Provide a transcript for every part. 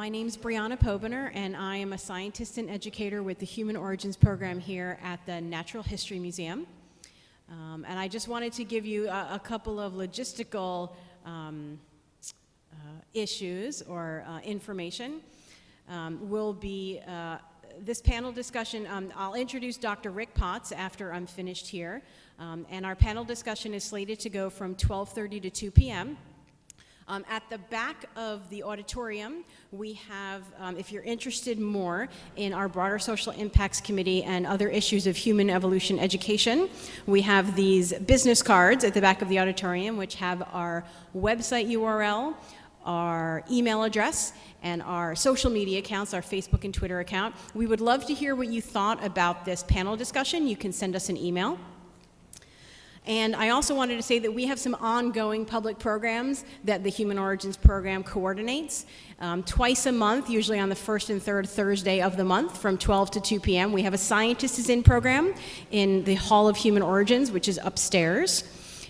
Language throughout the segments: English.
My name's Brianna Pobener, and I am a scientist and educator with the Human Origins Program here at the Natural History Museum. And I just wanted to give you a couple of logistical issues or information. This panel discussion, I'll introduce Dr. Rick Potts after I'm finished here. And our panel discussion is slated to go from 12:30 to 2 p.m. At the back of the auditorium, we have, if you're interested more in our broader social impacts committee and other issues of human evolution education, we have these business cards at the back of the auditorium which have our website URL, our email address, and our social media accounts, our Facebook and Twitter account. We would love to hear what you thought about this panel discussion. You can send us an email. And I also wanted to say that we have some ongoing public programs that the Human Origins Program coordinates. Twice a month, usually on the first and third Thursday of the month from 12 to 2 p.m. We have a Scientist is In program in the Hall of Human Origins, which is upstairs.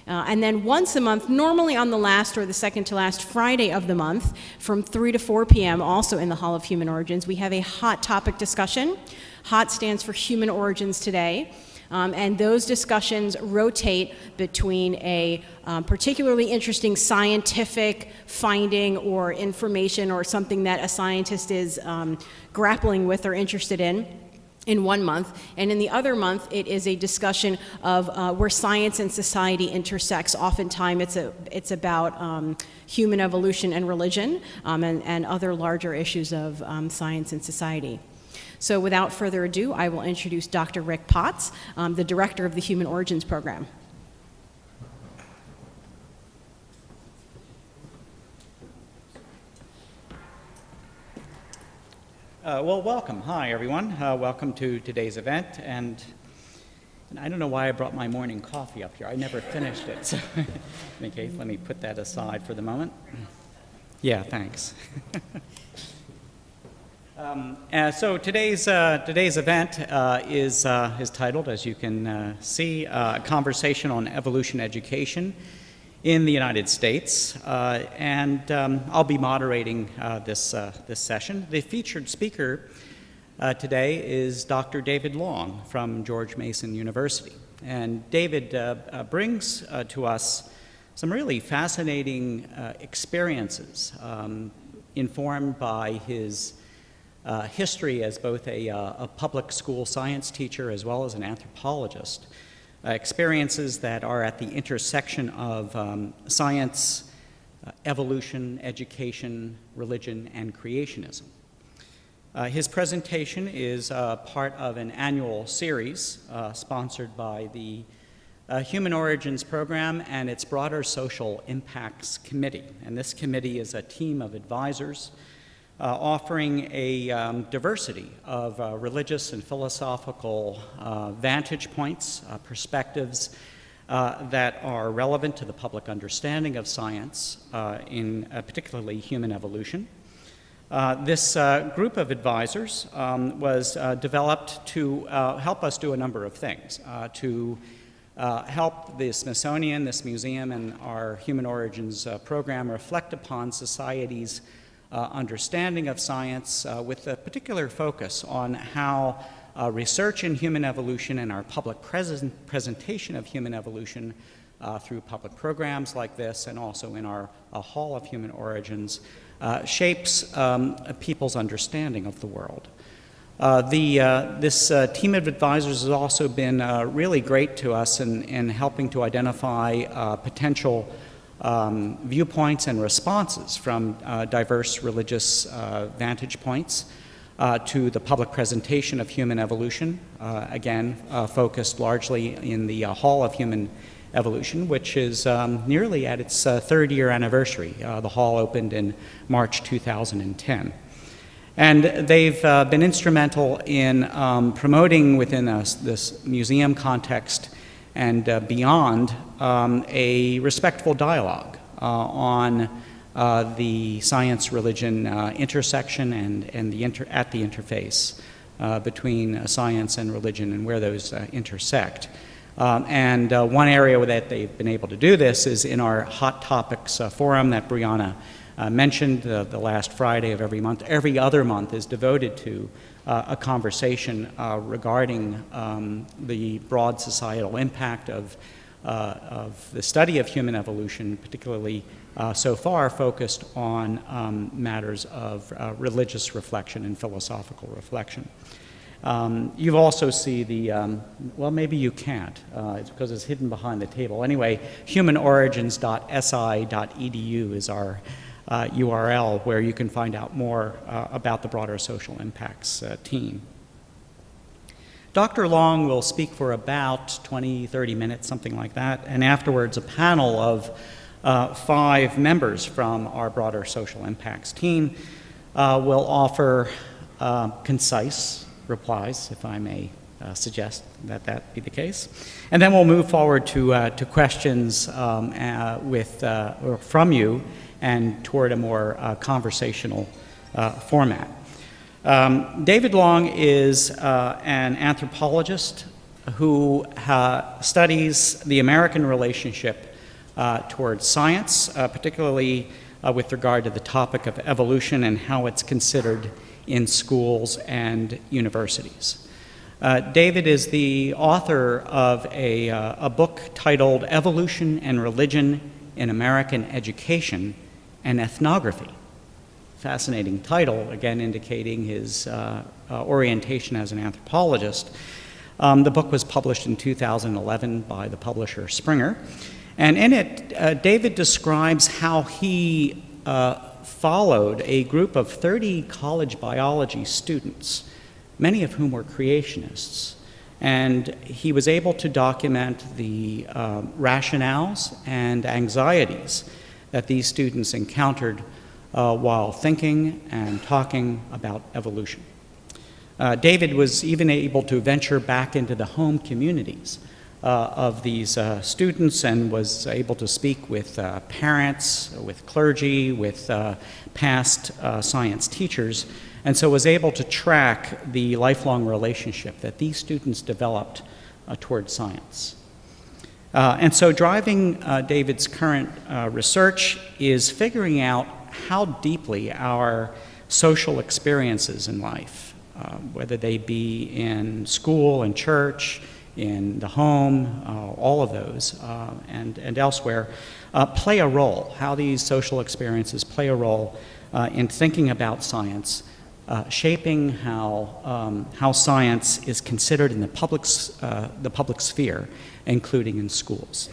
And then once a month, normally on the last or the second to last Friday of the month, from 3 to 4 p.m., also in the Hall of Human Origins, we have a hot topic discussion. HOT stands for Human Origins Today. And those discussions rotate between a particularly interesting scientific finding or information or something that a scientist is grappling with or interested in one month, and in the other month it is a discussion of where science and society intersects. Oftentimes it's about human evolution and religion and other larger issues of science and society. So without further ado, I will introduce Dr. Rick Potts, the director of the Human Origins Program. Well, welcome. Hi, everyone. Welcome to today's event. And I don't know why I brought my morning coffee up here. I never finished it. So okay, let me put that aside for the moment. Yeah, thanks. So today's event is titled, as you can see, a conversation on evolution education in the United States, and I'll be moderating this session. The featured speaker today is Dr. David Long from George Mason University, and David brings to us some really fascinating experiences informed by his history as both a public school science teacher as well as an anthropologist, experiences that are at the intersection of science, evolution, education, religion, and creationism. His presentation is part of an annual series sponsored by the Human Origins Program and its broader Social Impacts Committee. And this committee is a team of advisors offering a diversity of religious and philosophical vantage points, perspectives that are relevant to the public understanding of science, in particularly human evolution. This group of advisors was developed to help us do a number of things, to help the Smithsonian, this museum, and our Human Origins program reflect upon society's understanding of science with a particular focus on how research in human evolution and our public presentation of human evolution through public programs like this and also in our Hall of Human Origins shapes people's understanding of the world. This team of advisors has also been really great to us in helping to identify potential viewpoints and responses from diverse religious vantage points to the public presentation of human evolution, again focused largely in the Hall of Human Evolution, which is nearly at its third year anniversary. The hall opened in March 2010. And they've been instrumental in promoting within this museum context and beyond a respectful dialogue on the science-religion intersection and at the interface between science and religion and where those intersect. One area that they've been able to do this is in our Hot Topics forum that Brianna mentioned, the last Friday of every month. Every other month is devoted to a conversation regarding the broad societal impact of the study of human evolution, particularly so far focused on matters of religious reflection and philosophical reflection. You also see the, well, maybe you can't, it's because it's hidden behind the table. Anyway, humanorigins.si.edu is our URL where you can find out more about the broader social impacts team. Dr. Long will speak for about 20, 30 minutes, something like that, and afterwards a panel of 5 members from our broader social impacts team will offer concise replies, if I may suggest that that be the case. And then we'll move forward to questions from you and toward a more conversational format. David Long is an anthropologist who studies the American relationship towards science, particularly with regard to the topic of evolution and how it's considered in schools and universities. David is the author of a book titled Evolution and Religion in American Education and Ethnography. Fascinating title, again indicating his orientation as an anthropologist. The book was published in 2011 by the publisher Springer. And in it, David describes how he followed a group of 30 college biology students, many of whom were creationists. And he was able to document the rationales and anxieties that these students encountered while thinking and talking about evolution. David was even able to venture back into the home communities of these students and was able to speak with parents, with clergy, with past science teachers, and so was able to track the lifelong relationship that these students developed towards science. And so driving David's current research is figuring out how deeply our social experiences in life, whether they be in school and church, in the home, all of those, and elsewhere, play a role, how these social experiences play a role in thinking about science, shaping how science is considered in the public sphere, including in schools.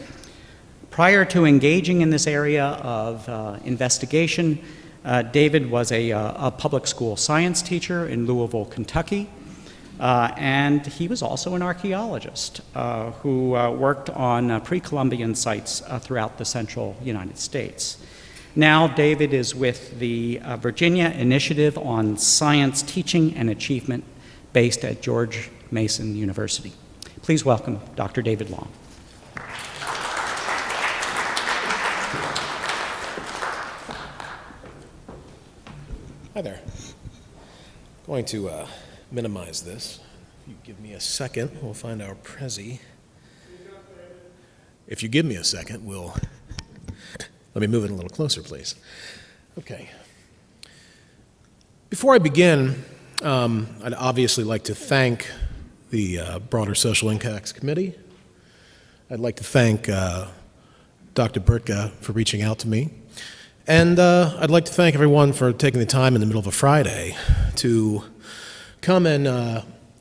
Prior to engaging in this area of investigation, David was a public school science teacher in Louisville, Kentucky. And he was also an archaeologist who worked on pre-Columbian sites throughout the central United States. Now David is with the Virginia Initiative on Science Teaching and Achievement based at George Mason University. Please welcome Dr. David Long. Hi there. Going to minimize this. If you give me a second, we'll find our Prezi. If you give me a second, we'll... Let me move it a little closer, please. Okay. Before I begin, I'd obviously like to thank the broader Social Impacts Committee. I'd like to thank Dr. Burtka for reaching out to me. And I'd like to thank everyone for taking the time in the middle of a Friday to come and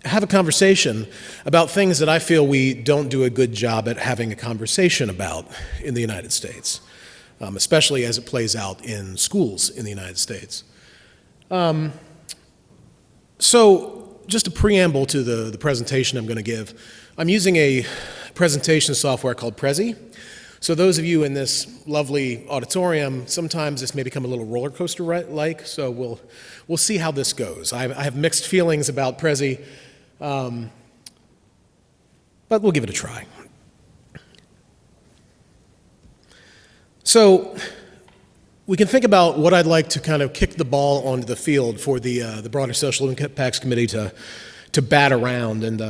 have a conversation about things that I feel we don't do a good job at having a conversation about in the United States, especially as it plays out in schools in the United States. So just a preamble to the presentation I'm going to give. I'm using a presentation software called Prezi. So those of you in this lovely auditorium, sometimes this may become a little roller coaster-like, so we'll see how this goes. I have mixed feelings about Prezi, but we'll give it a try. So we can think about what I'd like to kind of kick the ball onto the field for the broader Social Impacts Committee to bat around. And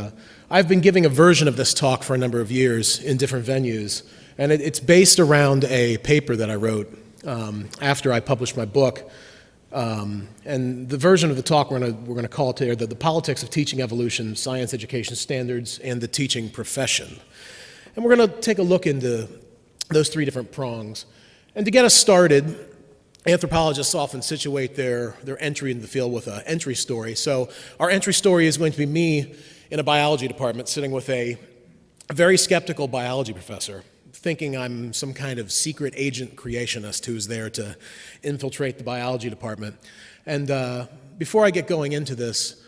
I've been giving a version of this talk for a number of years in different venues. And it's based around a paper that I wrote after I published my book. And the version of the talk we're going to call it here, the politics of teaching evolution, science education standards, and the teaching profession. And we're going to take a look into those three different prongs. And to get us started, anthropologists often situate their entry into the field with an entry story. So our entry story is going to be me in a biology department sitting with a very skeptical biology professor, thinking I'm some kind of secret agent creationist who's there to infiltrate the biology department. And before I get going into this,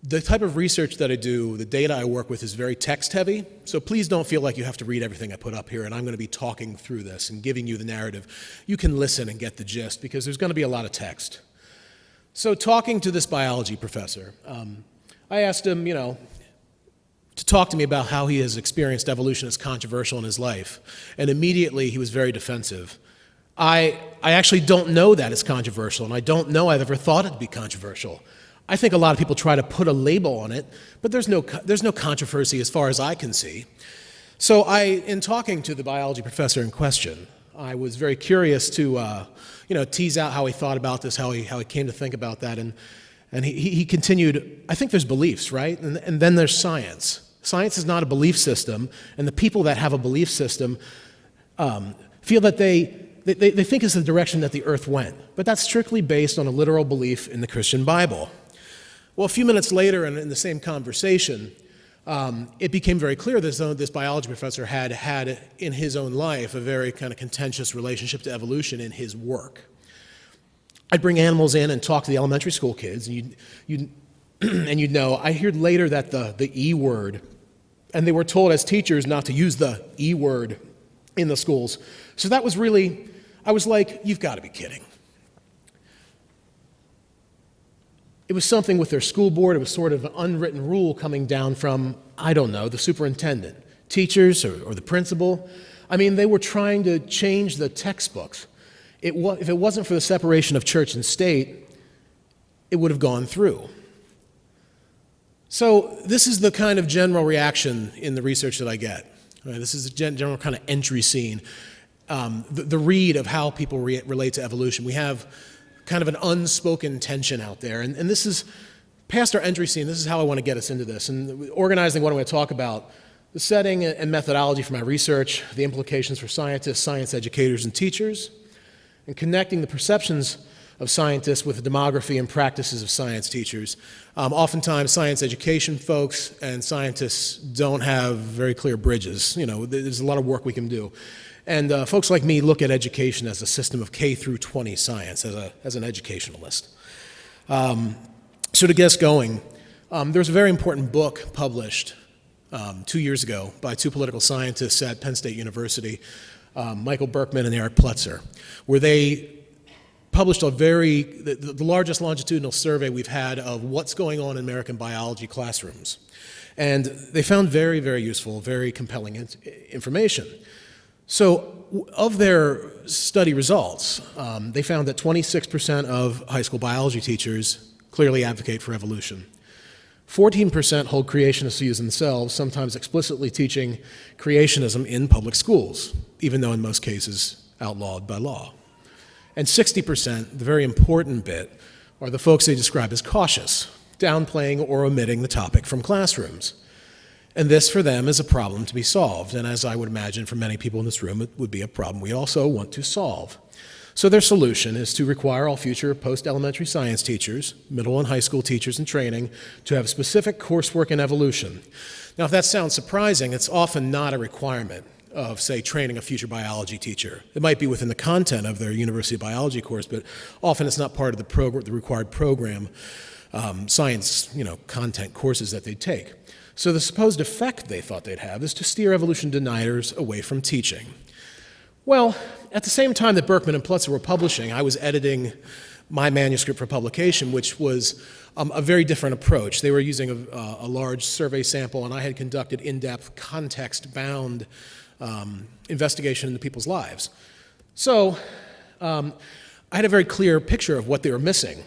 the type of research that I do, the data I work with is very text heavy, so please don't feel like you have to read everything I put up here, and I'm going to be talking through this and giving you the narrative. You can listen and get the gist, because there's going to be a lot of text. So talking to this biology professor, I asked him, to talk to me about how he has experienced evolution as controversial in his life, and immediately he was very defensive. I actually don't know that it's controversial, and I don't know I've ever thought it to be controversial. I think a lot of people try to put a label on it, but there's no controversy as far as I can see. So in talking to the biology professor in question, I was very curious to tease out how he thought about this, how he came to think about that, and he continued, I think there's beliefs, right? And then there's science. Science is not a belief system, and the people that have a belief system feel that they think it's the direction that the earth went, but that's strictly based on a literal belief in the Christian Bible. Well, a few minutes later, and in the same conversation, it became very clear that this biology professor had in his own life a very kind of contentious relationship to evolution in his work. I'd bring animals in and talk to the elementary school kids, and you'd know. I heard later that the E word, and they were told as teachers not to use the E word in the schools. So that was really, I was like, you've got to be kidding. It was something with their school board. It was sort of an unwritten rule coming down from, I don't know, the superintendent, teachers, or the principal. I mean, they were trying to change the textbooks. If it wasn't for the separation of church and state, it would have gone through. So this is the kind of general reaction in the research that I get. Right, this is a general kind of entry scene, the read of how people relate to evolution. We have kind of an unspoken tension out there, and this is past our entry scene. This is how I want to get us into this, and organizing what I'm going to talk about, the setting and methodology for my research, the implications for scientists, science educators, and teachers, and connecting the perceptions of scientists with the demography and practices of science teachers. Oftentimes, science education folks and scientists don't have very clear bridges. There's a lot of work we can do. And folks like me look at education as a system of K through 20 science, as an educationalist. So to get us going, there's a very important book published 2 years ago by two political scientists at Penn State University, Michael Berkman and Eric Plutzer, where they published the largest longitudinal survey we've had of what's going on in American biology classrooms. And they found very, very useful, very compelling information. So of their study results, they found that 26% of high school biology teachers clearly advocate for evolution. 14% hold creationist views themselves, sometimes explicitly teaching creationism in public schools, even though in most cases outlawed by law. And 60%, the very important bit, are the folks they describe as cautious, downplaying or omitting the topic from classrooms. And this, for them, is a problem to be solved. And as I would imagine for many people in this room, it would be a problem we also want to solve. So their solution is to require all future post-elementary science teachers, middle and high school teachers in training, to have specific coursework in evolution. Now, if that sounds surprising, it's often not a requirement of, say, training a future biology teacher. It might be within the content of their university biology course, but often it's not part of the required program, science, content courses that they take. So the supposed effect they thought they'd have is to steer evolution deniers away from teaching. Well, at the same time that Berkman and Plutzer were publishing, I was editing my manuscript for publication, which was a very different approach. They were using a large survey sample, and I had conducted in-depth, context-bound investigation into people's lives. So I had a very clear picture of what they were missing.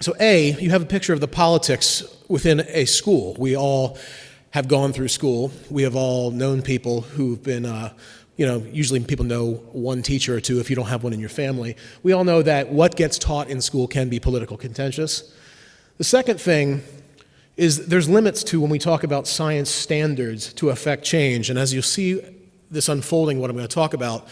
So you have a picture of the politics within a school. We all have gone through school. We have all known people who've been usually people know one teacher or two if you don't have one in your family. We all know that what gets taught in school can be political contentious. The second thing is there's limits to when we talk about science standards to affect change. And as you'll see this unfolding, what I'm going to talk about,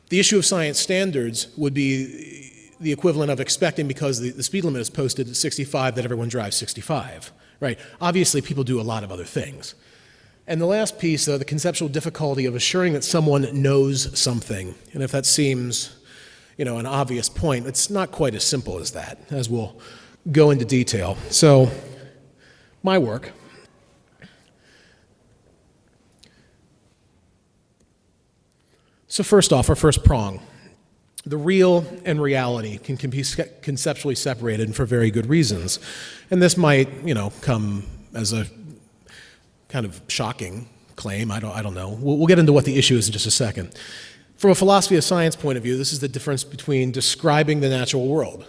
the issue of science standards would be the equivalent of expecting, because the speed limit is posted at 65, that everyone drives 65, right? Obviously, people do a lot of other things. And the last piece, the conceptual difficulty of assuring that someone knows something. And if that seems, an obvious point, it's not quite as simple as that, as we'll go into detail. So, my work. So first off, our first prong. The real and reality can be conceptually separated, and for very good reasons. And this might, come as a kind of shocking claim. I don't know. We'll get into what the issue is in just a second. From a philosophy of science point of view, this is the difference between describing the natural world,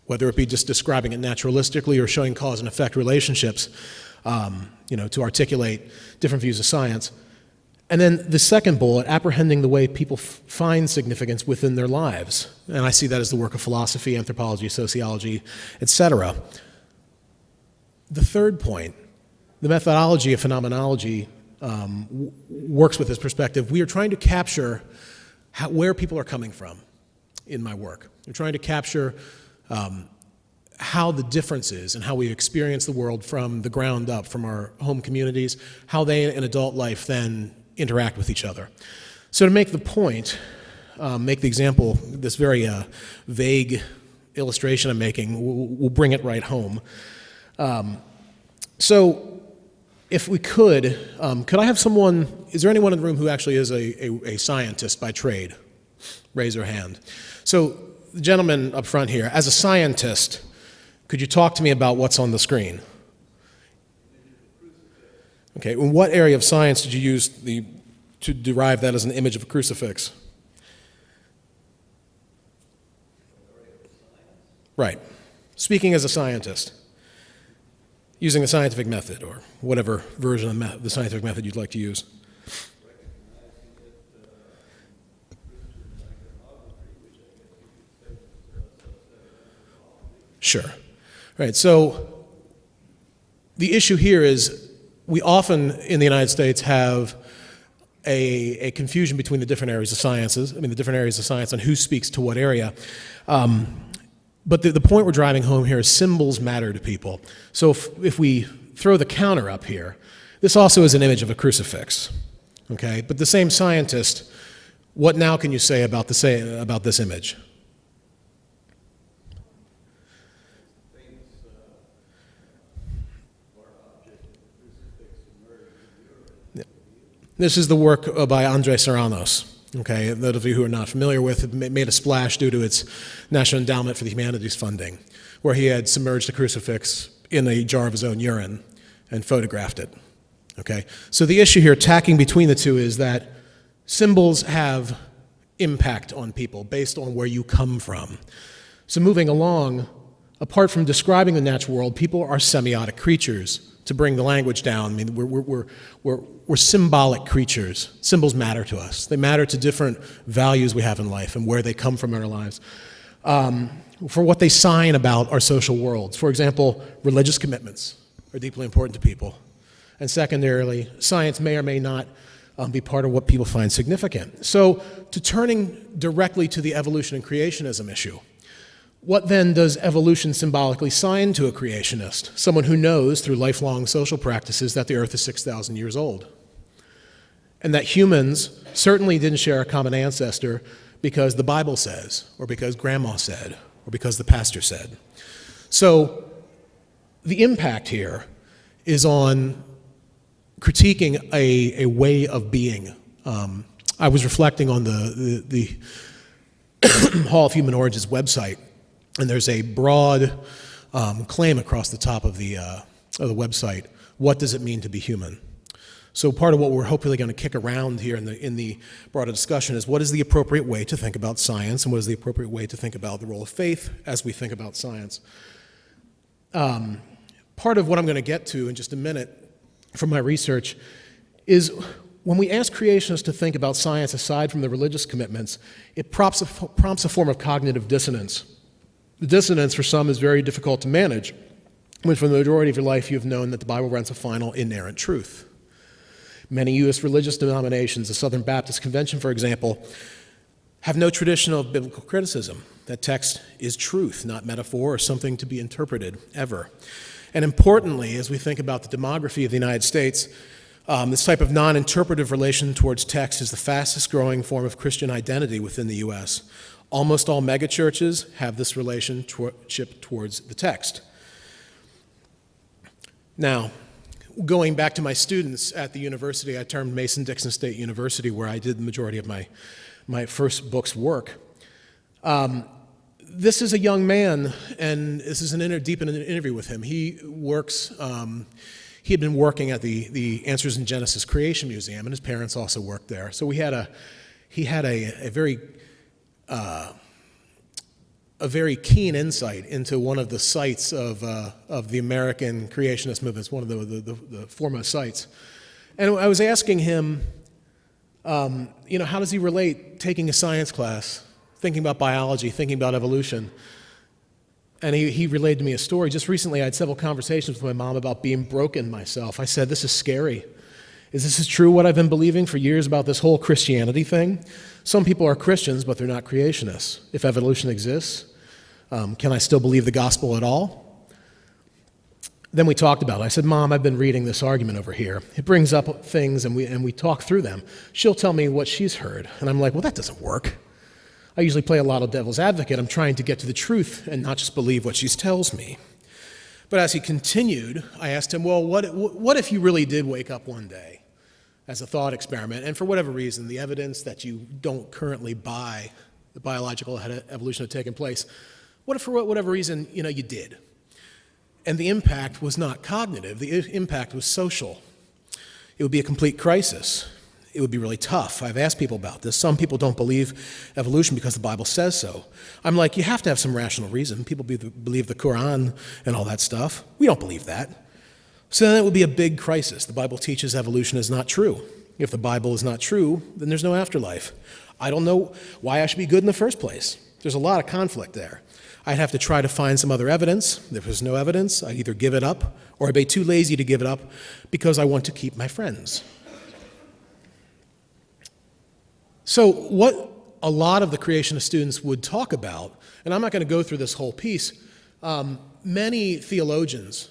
whether it be just describing it naturalistically or showing cause and effect relationships, to articulate different views of science. And then the second bullet, apprehending the way people find significance within their lives. And I see that as the work of philosophy, anthropology, sociology, etc. The third point, the methodology of phenomenology works with this perspective. We are trying to capture where people are coming from in my work. We're trying to capture how the differences and how we experience the world from the ground up, from our home communities, how they in adult life then interact with each other. So to make the point, make the example, this very vague illustration I'm making, we'll bring it right home. So if we could I have someone, is there anyone in the room who actually is a scientist by trade? Raise your hand. So the gentleman up front here, as a scientist, could you talk to me about what's on the screen? Okay, in what area of science did you use to derive that as an image of a crucifix? Right. Speaking as a scientist, using the scientific method, or whatever version of the scientific method you'd like to use. Sure. Right, so the issue here is we often in the United States have a confusion between the different areas of sciences, the different areas of science on who speaks to what area. But the point we're driving home here is symbols matter to people. So if we throw the counter up here, this also is an image of a crucifix, okay? But the same scientist, what now can you say about this image? This is the work by Andrés Serranos. Okay, those of you who are not familiar with it, made a splash due to its National Endowment for the Humanities funding, where he had submerged a crucifix in a jar of his own urine and photographed it. Okay, so the issue here, tacking between the two, is that symbols have impact on people based on where you come from. So moving along, apart from describing the natural world, people are semiotic creatures. To bring the language down, we're symbolic creatures. Symbols matter to us. They matter to different values we have in life and where they come from in our lives. For what they sign about our social worlds. For example, religious commitments are deeply important to people. And secondarily, science may or may not be part of what people find significant. So, to turning directly to the evolution and creationism issue, what then does evolution symbolically sign to a creationist? Someone who knows through lifelong social practices that the earth is 6,000 years old. And that humans certainly didn't share a common ancestor because the Bible says, or because grandma said, or because the pastor said. So the impact here is on critiquing a way of being. I was reflecting on the Hall of Human Origins website, and there's a broad claim across the top of the website. What does it mean to be human? So part of what we're hopefully going to kick around here in the broader discussion is what is the appropriate way to think about science, and what is the appropriate way to think about the role of faith as we think about science. Part of what I'm going to get to in just a minute from my research is when we ask creationists to think about science aside from the religious commitments, it prompts a form of cognitive dissonance. The dissonance for some is very difficult to manage, when for the majority of your life you have known that the Bible represents a final inerrant truth. Many U.S. religious denominations, the Southern Baptist Convention, for example, have no tradition of biblical criticism. That text is truth, not metaphor or something to be interpreted, ever. And importantly, as we think about the demography of the United States, this type of non-interpretive relation towards text is the fastest growing form of Christian identity within the U.S. Almost all megachurches have this relationship towards the text. Now, going back to my students at the university, I termed Mason-Dixon State University, where I did the majority of my first book's work. This is a young man, and this is deep in an interview with him. He works, he had been working at the Answers in Genesis Creation Museum, and his parents also worked there. So he had a very keen insight into one of the sites of the American creationist movement. It's one of the foremost sites. And I was asking him, how does he relate taking a science class, thinking about biology, thinking about evolution? And he relayed to me a story. Just recently, I had several conversations with my mom about being broken myself. I said, this is scary. Is this true, what I've been believing for years about this whole Christianity thing? Some people are Christians, but they're not creationists. If evolution exists, can I still believe the gospel at all? Then we talked about it. I said, Mom, I've been reading this argument over here. It brings up things, and we talk through them. She'll tell me what she's heard. And I'm like, well, that doesn't work. I usually play a lot of devil's advocate. I'm trying to get to the truth and not just believe what she tells me. But as he continued, I asked him, well, what if you really did wake up one day as a thought experiment, and for whatever reason, the evidence that you don't currently buy, the biological evolution had taken place, what if for whatever reason, you did? And the impact was not cognitive, the impact was social. It would be a complete crisis. It would be really tough. I've asked people about this. Some people don't believe evolution because the Bible says so. I'm like, you have to have some rational reason. People believe the Quran and all that stuff. We don't believe that. So then it would be a big crisis. The Bible teaches evolution is not true. If the Bible is not true, then there's no afterlife. I don't know why I should be good in the first place. There's a lot of conflict there. I'd have to try to find some other evidence. If there's no evidence, I'd either give it up, or I'd be too lazy to give it up because I want to keep my friends. So what a lot of the creationist students would talk about, and I'm not going to go through this whole piece, many theologians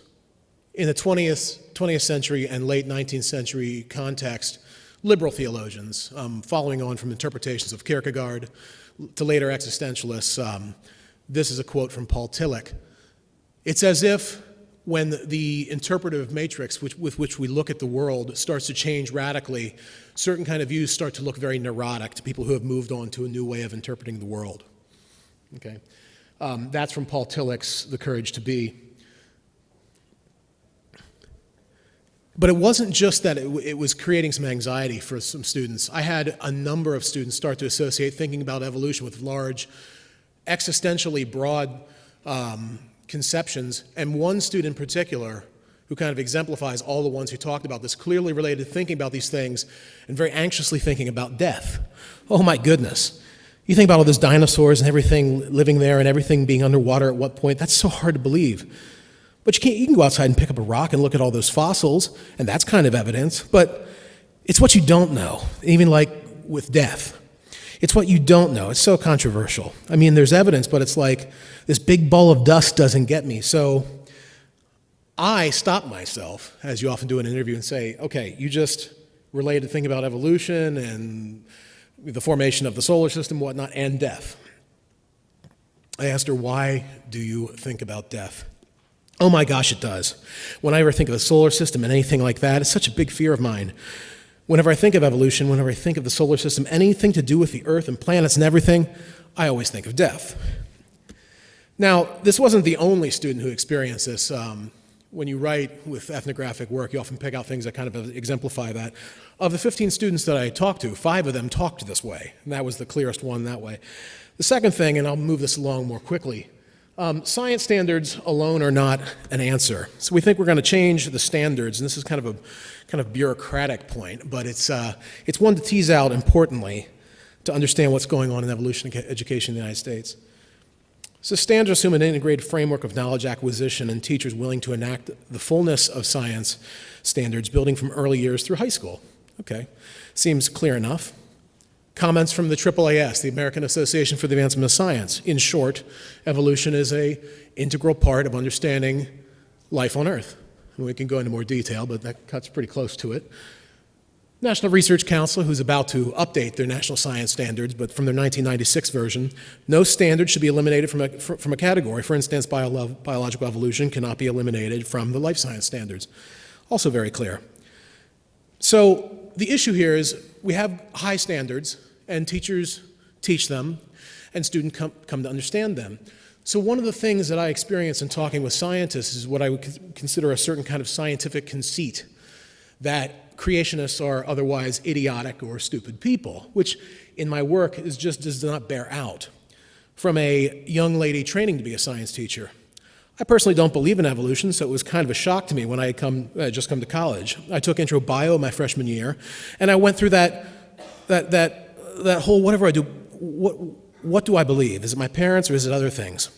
in the 20th century and late 19th century context, liberal theologians, following on from interpretations of Kierkegaard to later existentialists. This is a quote from Paul Tillich. It's as if when the interpretive matrix with which we look at the world starts to change radically, certain kind of views start to look very neurotic to people who have moved on to a new way of interpreting the world. Okay, that's from Paul Tillich's The Courage to Be. But it wasn't just that it was creating some anxiety for some students. I had a number of students start to associate thinking about evolution with large, existentially broad conceptions, and one student in particular who kind of exemplifies all the ones who talked about this, clearly related to thinking about these things and very anxiously thinking about death. Oh my goodness. You think about all those dinosaurs and everything living there and everything being underwater at what point, that's so hard to believe. But you can go outside and pick up a rock and look at all those fossils, and that's kind of evidence, but it's what you don't know, even like with death. It's what you don't know. It's so controversial. I mean, there's evidence, but it's like this big ball of dust doesn't get me. So I stop myself, as you often do in an interview, and say, okay, you just related to thinking about evolution and the formation of the solar system, whatnot, and death. I asked her, why do you think about death? Oh my gosh, it does. When I ever think of the solar system and anything like that, it's such a big fear of mine. Whenever I think of evolution, whenever I think of the solar system, anything to do with the Earth and planets and everything, I always think of death. Now, this wasn't the only student who experienced this. When you write with ethnographic work, you often pick out things that kind of exemplify that. Of the 15 students that I talked to, 5 of them talked this way, and that was the clearest one that way. The second thing, and I'll move this along more quickly, Science standards alone are not an answer. So we think we're going to change the standards, and this is kind of bureaucratic point, but it's one to tease out importantly to understand what's going on in evolution education in the United States. So standards assume an integrated framework of knowledge acquisition and teachers willing to enact the fullness of science standards building from early years through high school. Okay, seems clear enough. Comments from the AAAS, the American Association for the Advancement of Science. In short, evolution is an integral part of understanding life on Earth. And we can go into more detail, but that cuts pretty close to it. National Research Council, who's about to update their national science standards, but from their 1996 version, no standard should be eliminated from a category. For instance, biological evolution cannot be eliminated from the life science standards. Also very clear. So the issue here is we have high standards, and teachers teach them, and students come to understand them. So one of the things that I experience in talking with scientists is what I would consider a certain kind of scientific conceit, that creationists are otherwise idiotic or stupid people, which in my work does not bear out. From a young lady training to be a science teacher, I personally don't believe in evolution, so it was kind of a shock to me when I had just come to college. I took intro bio my freshman year, and I went through that whole whatever I do, what do I believe? Is it my parents or is it other things?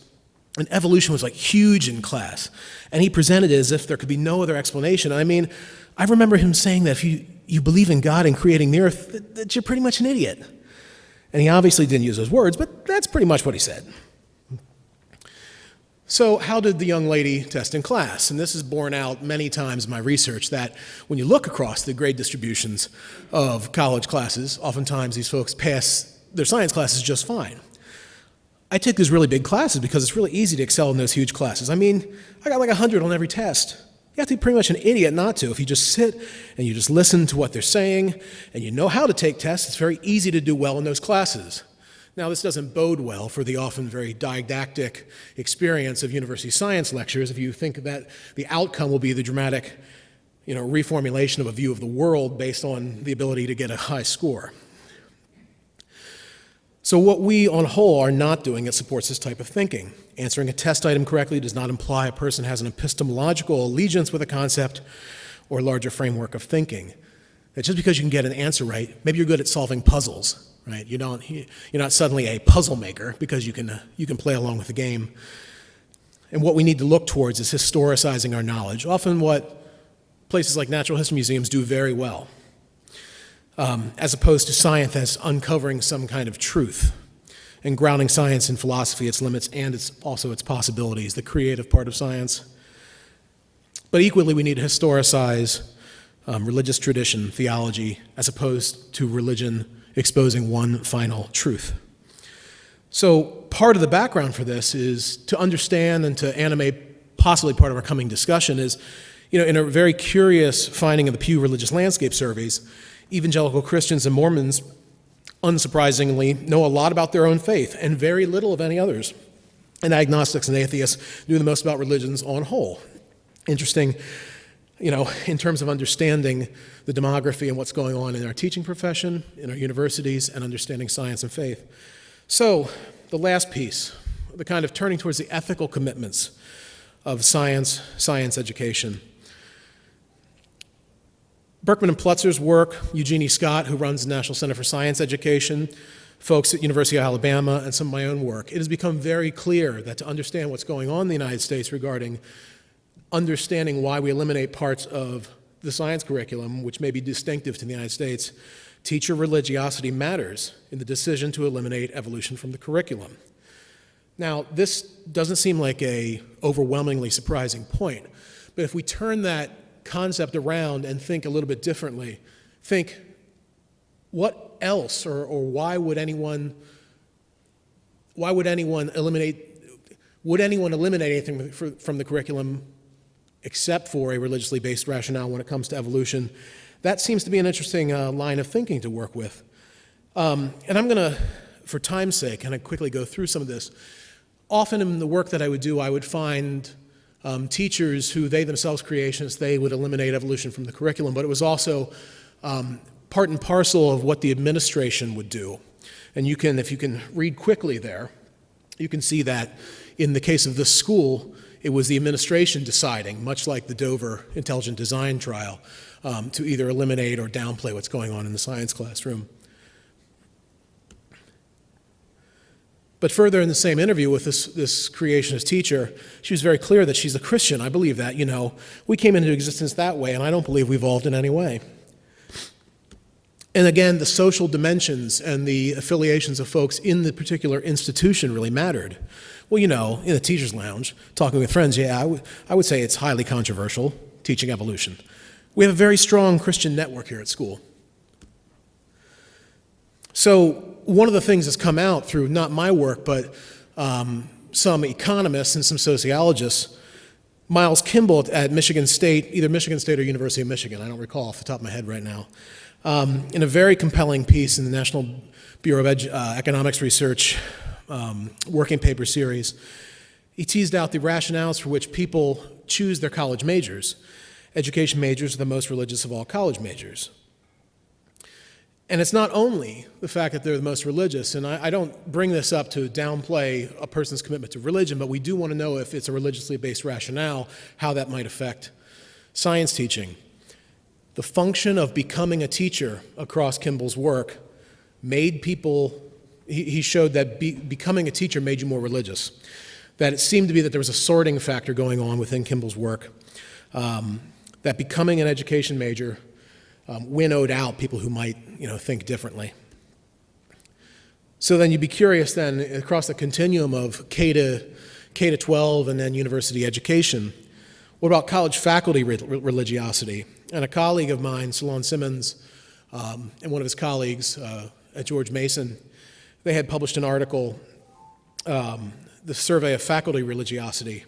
And evolution was like huge in class, and he presented it as if there could be no other explanation. I mean, I remember him saying that if you believe in God and creating the earth, that you're pretty much an idiot. And he obviously didn't use those words, but that's pretty much what he said. So how did the young lady test in class? And this is borne out many times in my research that when you look across the grade distributions of college classes, oftentimes these folks pass their science classes just fine. I take these really big classes because it's really easy to excel in those huge classes. I mean, I got like 100 on every test. You have to be pretty much an idiot not to. If you just sit and you just listen to what they're saying and you know how to take tests, it's very easy to do well in those classes. Now, this doesn't bode well for the often very didactic experience of university science lectures if you think that the outcome will be the dramatic, reformulation of a view of the world based on the ability to get a high score. So what we, on whole, are not doing that supports this type of thinking. Answering a test item correctly does not imply a person has an epistemological allegiance with a concept or larger framework of thinking. That just because you can get an answer right, maybe you're good at solving puzzles, right? You're not suddenly a puzzle maker because you can play along with the game. And what we need to look towards is historicizing our knowledge, often what places like natural history museums do very well. As opposed to science as uncovering some kind of truth and grounding science in philosophy, its limits, and also its possibilities, the creative part of science. But equally, we need to historicize religious tradition, theology, as opposed to religion exposing one final truth. So part of the background for this is to understand and to animate possibly part of our coming discussion is, in a very curious finding of the Pew Religious Landscape Surveys, evangelical Christians and Mormons, unsurprisingly, know a lot about their own faith and very little of any others. And agnostics and atheists knew the most about religions on whole. Interesting, in terms of understanding the demography and what's going on in our teaching profession, in our universities, and understanding science and faith. So, the last piece, the kind of turning towards the ethical commitments of science education. Berkman and Plutzer's work, Eugenie Scott, who runs the National Center for Science Education, folks at University of Alabama, and some of my own work, it has become very clear that to understand what's going on in the United States regarding understanding why we eliminate parts of the science curriculum, which may be distinctive to the United States, teacher religiosity matters in the decision to eliminate evolution from the curriculum. Now, this doesn't seem like an overwhelmingly surprising point, but if we turn that concept around and think a little bit differently, think what else or why would anyone eliminate anything from the curriculum except for a religiously based rationale when it comes to evolution? That seems to be an interesting line of thinking to work with. And I'm going to, for time's sake, kind of quickly go through some of this. Often in the work that I would do, I would find teachers who they themselves creationists, they would eliminate evolution from the curriculum, but it was also part and parcel of what the administration would do. And if you can read quickly there, you can see that in the case of this school, it was the administration deciding, much like the Dover intelligent design trial, to either eliminate or downplay what's going on in the science classroom. But further in the same interview with this creationist teacher, she was very clear that she's a Christian. I believe that, we came into existence that way, and I don't believe we evolved in any way. And again, the social dimensions and the affiliations of folks in the particular institution really mattered. Well, in the teacher's lounge, talking with friends, I would say it's highly controversial, teaching evolution. We have a very strong Christian network here at school. So one of the things that's come out through not my work, but some economists and some sociologists, Miles Kimball at Michigan State, either Michigan State or University of Michigan, I don't recall off the top of my head right now, in a very compelling piece in the National Bureau of Economics Research working paper series, he teased out the rationales for which people choose their college majors. Education majors are the most religious of all college majors. And it's not only the fact that they're the most religious, and I don't bring this up to downplay a person's commitment to religion, but we do want to know if it's a religiously based rationale, how that might affect science teaching. The function of becoming a teacher across Kimball's work made people, he showed that becoming a teacher made you more religious. That it seemed to be that there was a sorting factor going on within Kimball's work, that becoming an education major winnowed out people who might, think differently. So then you'd be curious then, across the continuum of K to 12 and then university education, what about college faculty religiosity? And a colleague of mine, Solon Simmons, and one of his colleagues at George Mason, they had published an article, the Survey of Faculty Religiosity.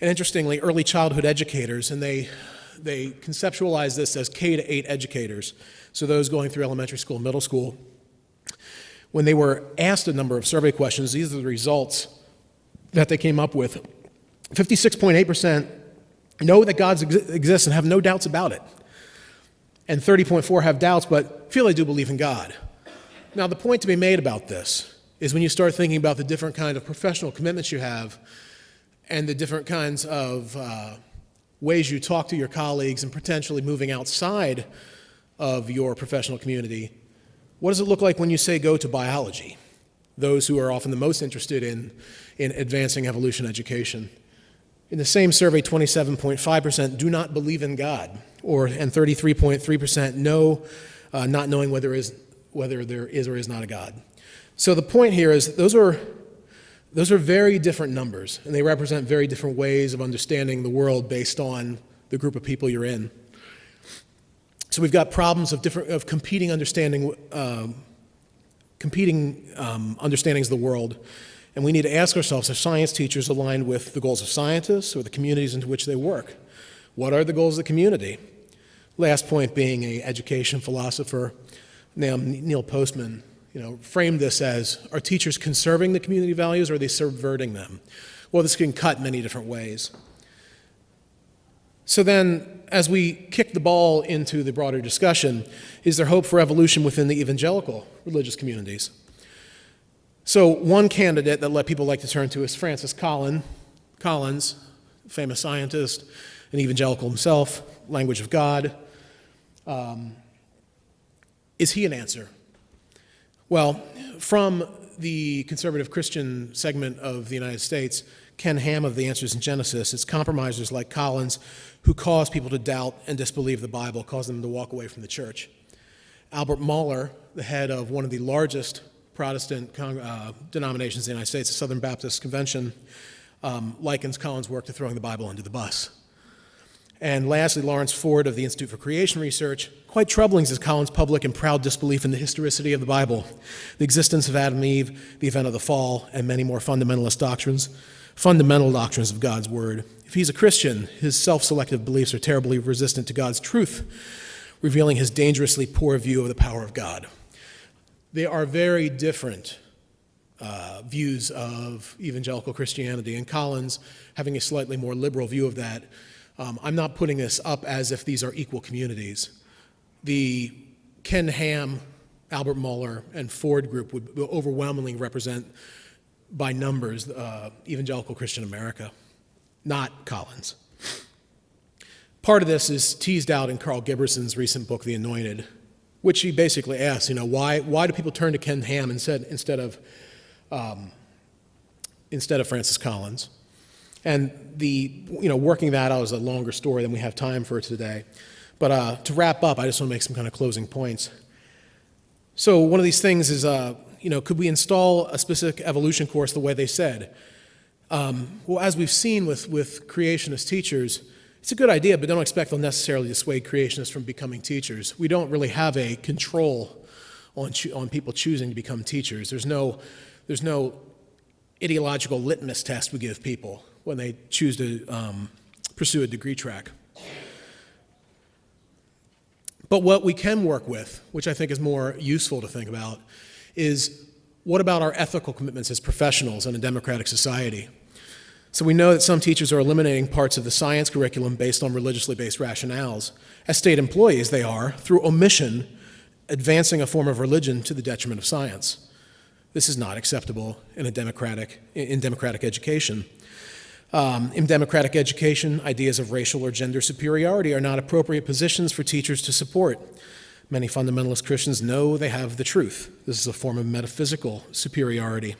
And interestingly, early childhood educators, and they conceptualize this as K to 8 educators, so those going through elementary school, middle school. When they were asked a number of survey questions, these are the results that they came up with. 56.8% know that God exists and have no doubts about it. And 30.4% have doubts but feel they do believe in God. Now, the point to be made about this is when you start thinking about the different kind of professional commitments you have and the different kinds of ways you talk to your colleagues and potentially moving outside of your professional community, what does it look like when you say go to biology? Those who are often the most interested in advancing evolution education. In the same survey, 27.5% do not believe in God, and 33.3% know, not knowing whether there is or is not a God. So the point here is those are very different numbers, and they represent very different ways of understanding the world based on the group of people you're in. So we've got problems of competing understandings of the world, and we need to ask ourselves, are science teachers aligned with the goals of scientists or the communities into which they work? What are the goals of the community? Last point being an education philosopher named Neil Postman, framed this as, are teachers conserving the community values or are they subverting them? Well, this can cut many different ways. So then, as we kick the ball into the broader discussion, is there hope for evolution within the evangelical religious communities? So one candidate that people like to turn to is Francis Collins, famous scientist, an evangelical himself, language of God. Is he an answer? Well, from the conservative Christian segment of the United States, Ken Ham of the Answers in Genesis, it's compromisers like Collins who cause people to doubt and disbelieve the Bible, cause them to walk away from the church. Albert Mohler, the head of one of the largest Protestant denominations in the United States, the Southern Baptist Convention, likens Collins' work to throwing the Bible under the bus. And lastly, Lawrence Ford of the Institute for Creation Research, quite troubling is Collins' public and proud disbelief in the historicity of the Bible, the existence of Adam and Eve, the event of the fall, and many more fundamental doctrines of God's Word. If he's a Christian, his self-selective beliefs are terribly resistant to God's truth, revealing his dangerously poor view of the power of God. They are very different views of evangelical Christianity, and Collins, having a slightly more liberal view of that, I'm not putting this up as if these are equal communities. The Ken Ham, Albert Mohler, and Ford group would overwhelmingly represent by numbers, evangelical Christian America, not Collins. Part of this is teased out in Carl Giberson's recent book, The Anointed, which he basically asks, why do people turn to Ken Ham instead of Francis Collins? And working that out is a longer story than we have time for today. But to wrap up, I just want to make some kind of closing points. So one of these things is, could we install a specific evolution course the way they said? Well, as we've seen with creationist teachers, it's a good idea, but don't expect they'll necessarily dissuade creationists from becoming teachers. We don't really have a control on people choosing to become teachers. There's no ideological litmus test we give people when they choose to pursue a degree track. But what we can work with, which I think is more useful to think about, is what about our ethical commitments as professionals in a democratic society? So we know that some teachers are eliminating parts of the science curriculum based on religiously based rationales. As state employees, they are, through omission, advancing a form of religion to the detriment of science. This is not acceptable in democratic education. In democratic education, ideas of racial or gender superiority are not appropriate positions for teachers to support. Many fundamentalist Christians know they have the truth. This is a form of metaphysical superiority.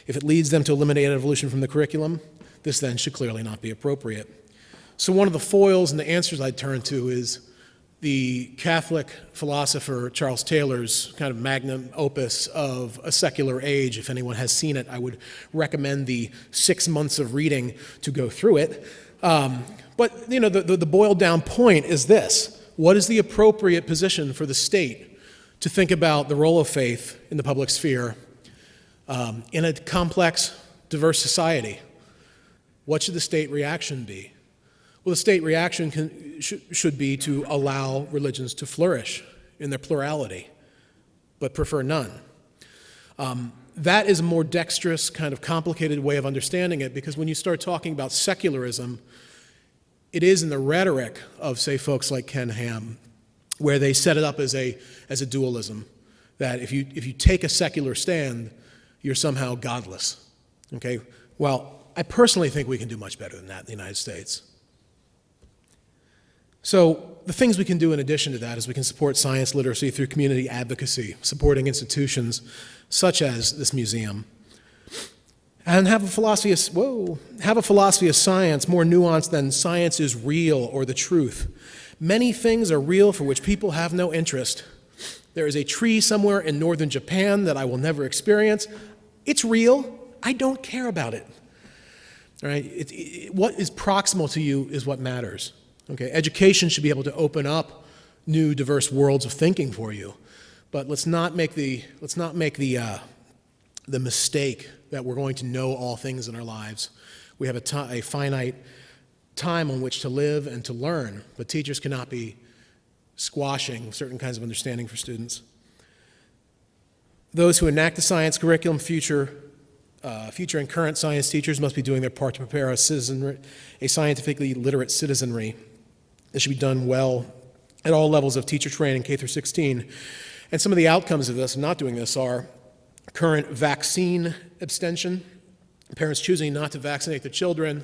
If it leads them to eliminate evolution from the curriculum, this then should clearly not be appropriate. So one of the foils and the answers I'd turn to is the Catholic philosopher Charles Taylor's kind of magnum opus of A Secular Age. If anyone has seen it, I would recommend the 6 months of reading to go through it. But the boiled down point is this: what is the appropriate position for the state to think about the role of faith in the public sphere in a complex, diverse society? What should the state reaction be? Well, the state reaction should be to allow religions to flourish in their plurality, but prefer none. That is a more dexterous, kind of complicated way of understanding it, because when you start talking about secularism, it is in the rhetoric of, say, folks like Ken Ham, where they set it up as a dualism, that if you take a secular stand, you're somehow godless. Okay? Well, I personally think we can do much better than that in the United States. So the things we can do in addition to that is we can support science literacy through community advocacy, supporting institutions such as this museum, and have a philosophy of science more nuanced than science is real or the truth. Many things are real for which people have no interest. There is a tree somewhere in northern Japan that I will never experience. It's real. I don't care about it. All right? What is proximal to you is what matters. Okay? Education should be able to open up new, diverse worlds of thinking for you, but let's not make the mistake that we're going to know all things in our lives. We have a finite time on which to live and to learn, but teachers cannot be squashing certain kinds of understanding for students. Those who enact the science curriculum, future and current science teachers must be doing their part to prepare a scientifically literate citizenry. This should be done well at all levels of teacher training, K through 16. And some of the outcomes of this, not doing this, are current vaccine abstention, parents choosing not to vaccinate their children,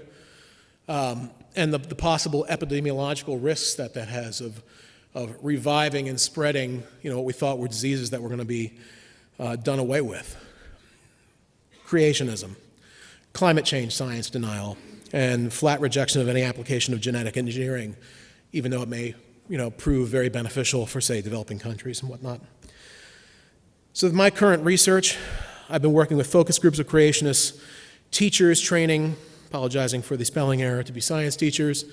and the possible epidemiological risks that has of reviving and spreading, what we thought were diseases that were going to be done away with. Creationism, climate change science denial, and flat rejection of any application of genetic engineering, even though it may, prove very beneficial for, say, developing countries and whatnot. So with my current research, I've been working with focus groups of creationists, teachers training, apologizing for the spelling error, to be science teachers.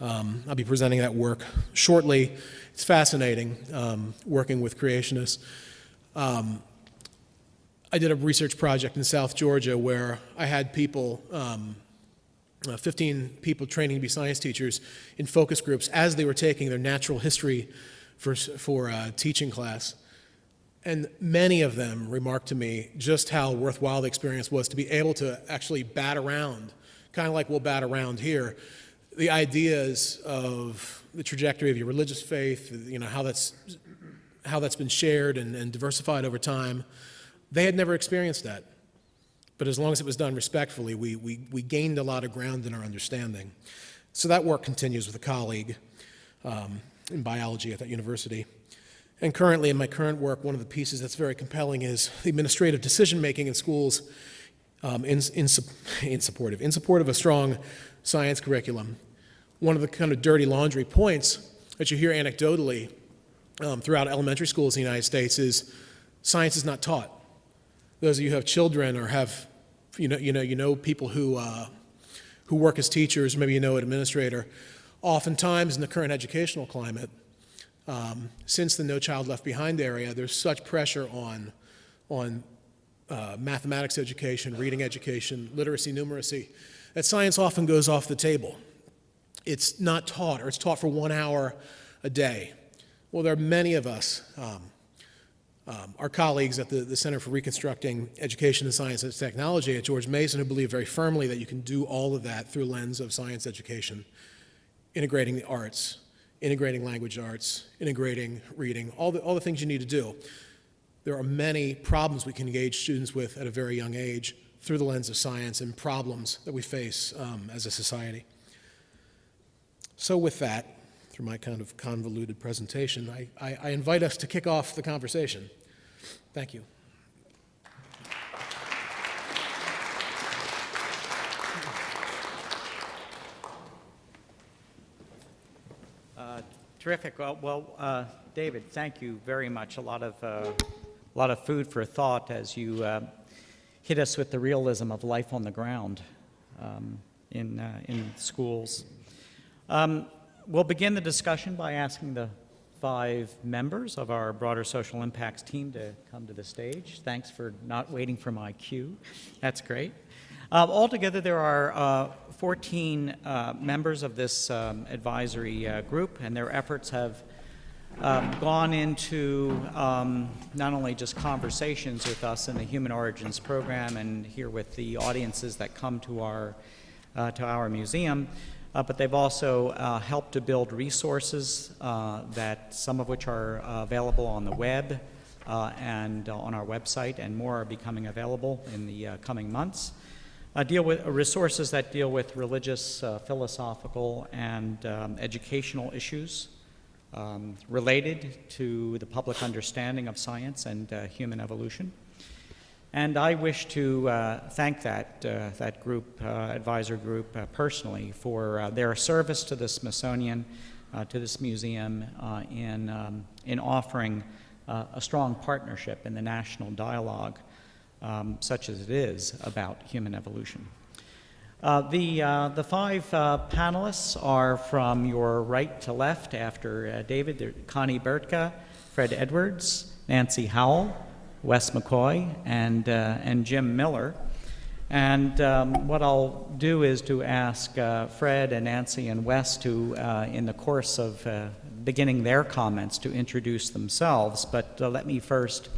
I'll be presenting that work shortly. It's fascinating working with creationists. I did a research project in South Georgia where I had people, 15 people training to be science teachers in focus groups as they were taking their natural history for teaching class. And many of them remarked to me just how worthwhile the experience was to be able to actually bat around, kind of like we'll bat around here, the ideas of the trajectory of your religious faith, how that's been shared and diversified over time. They had never experienced that. but as long as it was done respectfully, we gained a lot of ground in our understanding. So that work continues with a colleague in biology at that university. And currently, in my current work, one of the pieces that's very compelling is the administrative decision-making in schools in support of a strong science curriculum. One of the kind of dirty laundry points that you hear anecdotally throughout elementary schools in the United States is science is not taught. Those of you who have children or have, you know people who work as teachers, maybe you know an administrator, oftentimes in the current educational climate, since the No Child Left Behind area, there's such pressure on mathematics education, reading education, literacy, numeracy, that science often goes off the table. It's not taught, or it's taught for 1 hour a day. Well, there are many of us, our colleagues at the Center for Reconstructing Education in Science and Technology at George Mason, who believe very firmly that you can do all of that through a lens of science education, integrating the arts, integrating language arts, integrating reading, all the things you need to do. There are many problems we can engage students with at a very young age through the lens of science and problems that we face as a society. So with that, through my kind of convoluted presentation, I invite us to kick off the conversation. Thank you. Terrific. Well, David, thank you very much. A lot of food for thought as you hit us with the realism of life on the ground in schools. We'll begin the discussion by asking the 5 members of our broader social impacts team to come to the stage. Thanks for not waiting for my cue. That's great. Altogether, there are 14 members of this advisory group, and their efforts have gone into not only just conversations with us in the Human Origins program and here with the audiences that come to our museum, but they've also helped to build resources that some of which are available on the web and on our website, and more are becoming available in the coming months. Deal with resources that deal with religious, philosophical, and educational issues related to the public understanding of science and human evolution. And I wish to thank that group, advisor group, personally for their service to the Smithsonian, to this museum, in offering a strong partnership in the national dialogue, such as it is about human evolution. The 5 panelists are from your right to left after David. They're Connie Bertka, Fred Edwards, Nancy Howell, Wes McCoy, and Jim Miller. And what I'll do is to ask Fred and Nancy and Wes to, in the course of beginning their comments, to introduce themselves. But let me first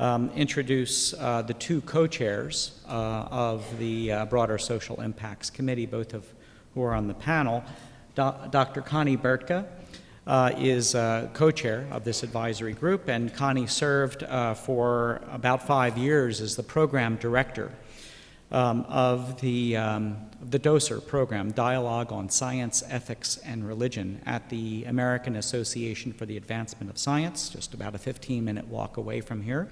introduce the 2 co-chairs of the Broader Social Impacts Committee, both of who are on the panel. Dr. Connie Bertka is co-chair of this advisory group, and Connie served for about 5 years as the program director of the DOSER program, Dialogue on Science, Ethics, and Religion, at the American Association for the Advancement of Science, just about a 15-minute walk away from here.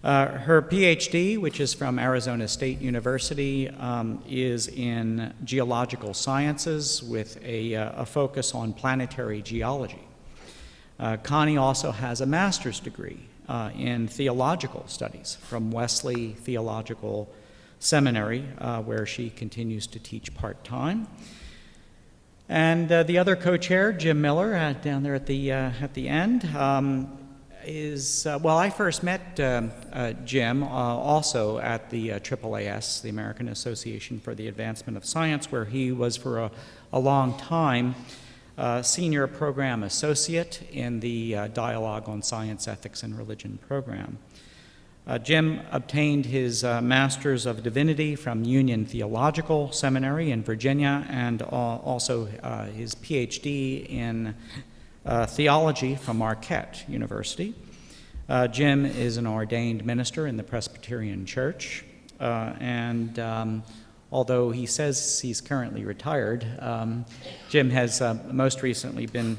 Her PhD, which is from Arizona State University, is in geological sciences with a focus on planetary geology. Connie also has a master's degree in theological studies from Wesley Theological Seminary, where she continues to teach part-time. And the other co-chair, Jim Miller, down there at the end, well, I first met Jim also at the AAAS, the American Association for the Advancement of Science, where he was for a long time senior program associate in the Dialogue on Science, Ethics, and Religion program. Jim obtained his Master's of Divinity from Union Theological Seminary in Virginia, and also his PhD in theology from Marquette University. Jim is an ordained minister in the Presbyterian Church, Although he says he's currently retired, Jim has most recently been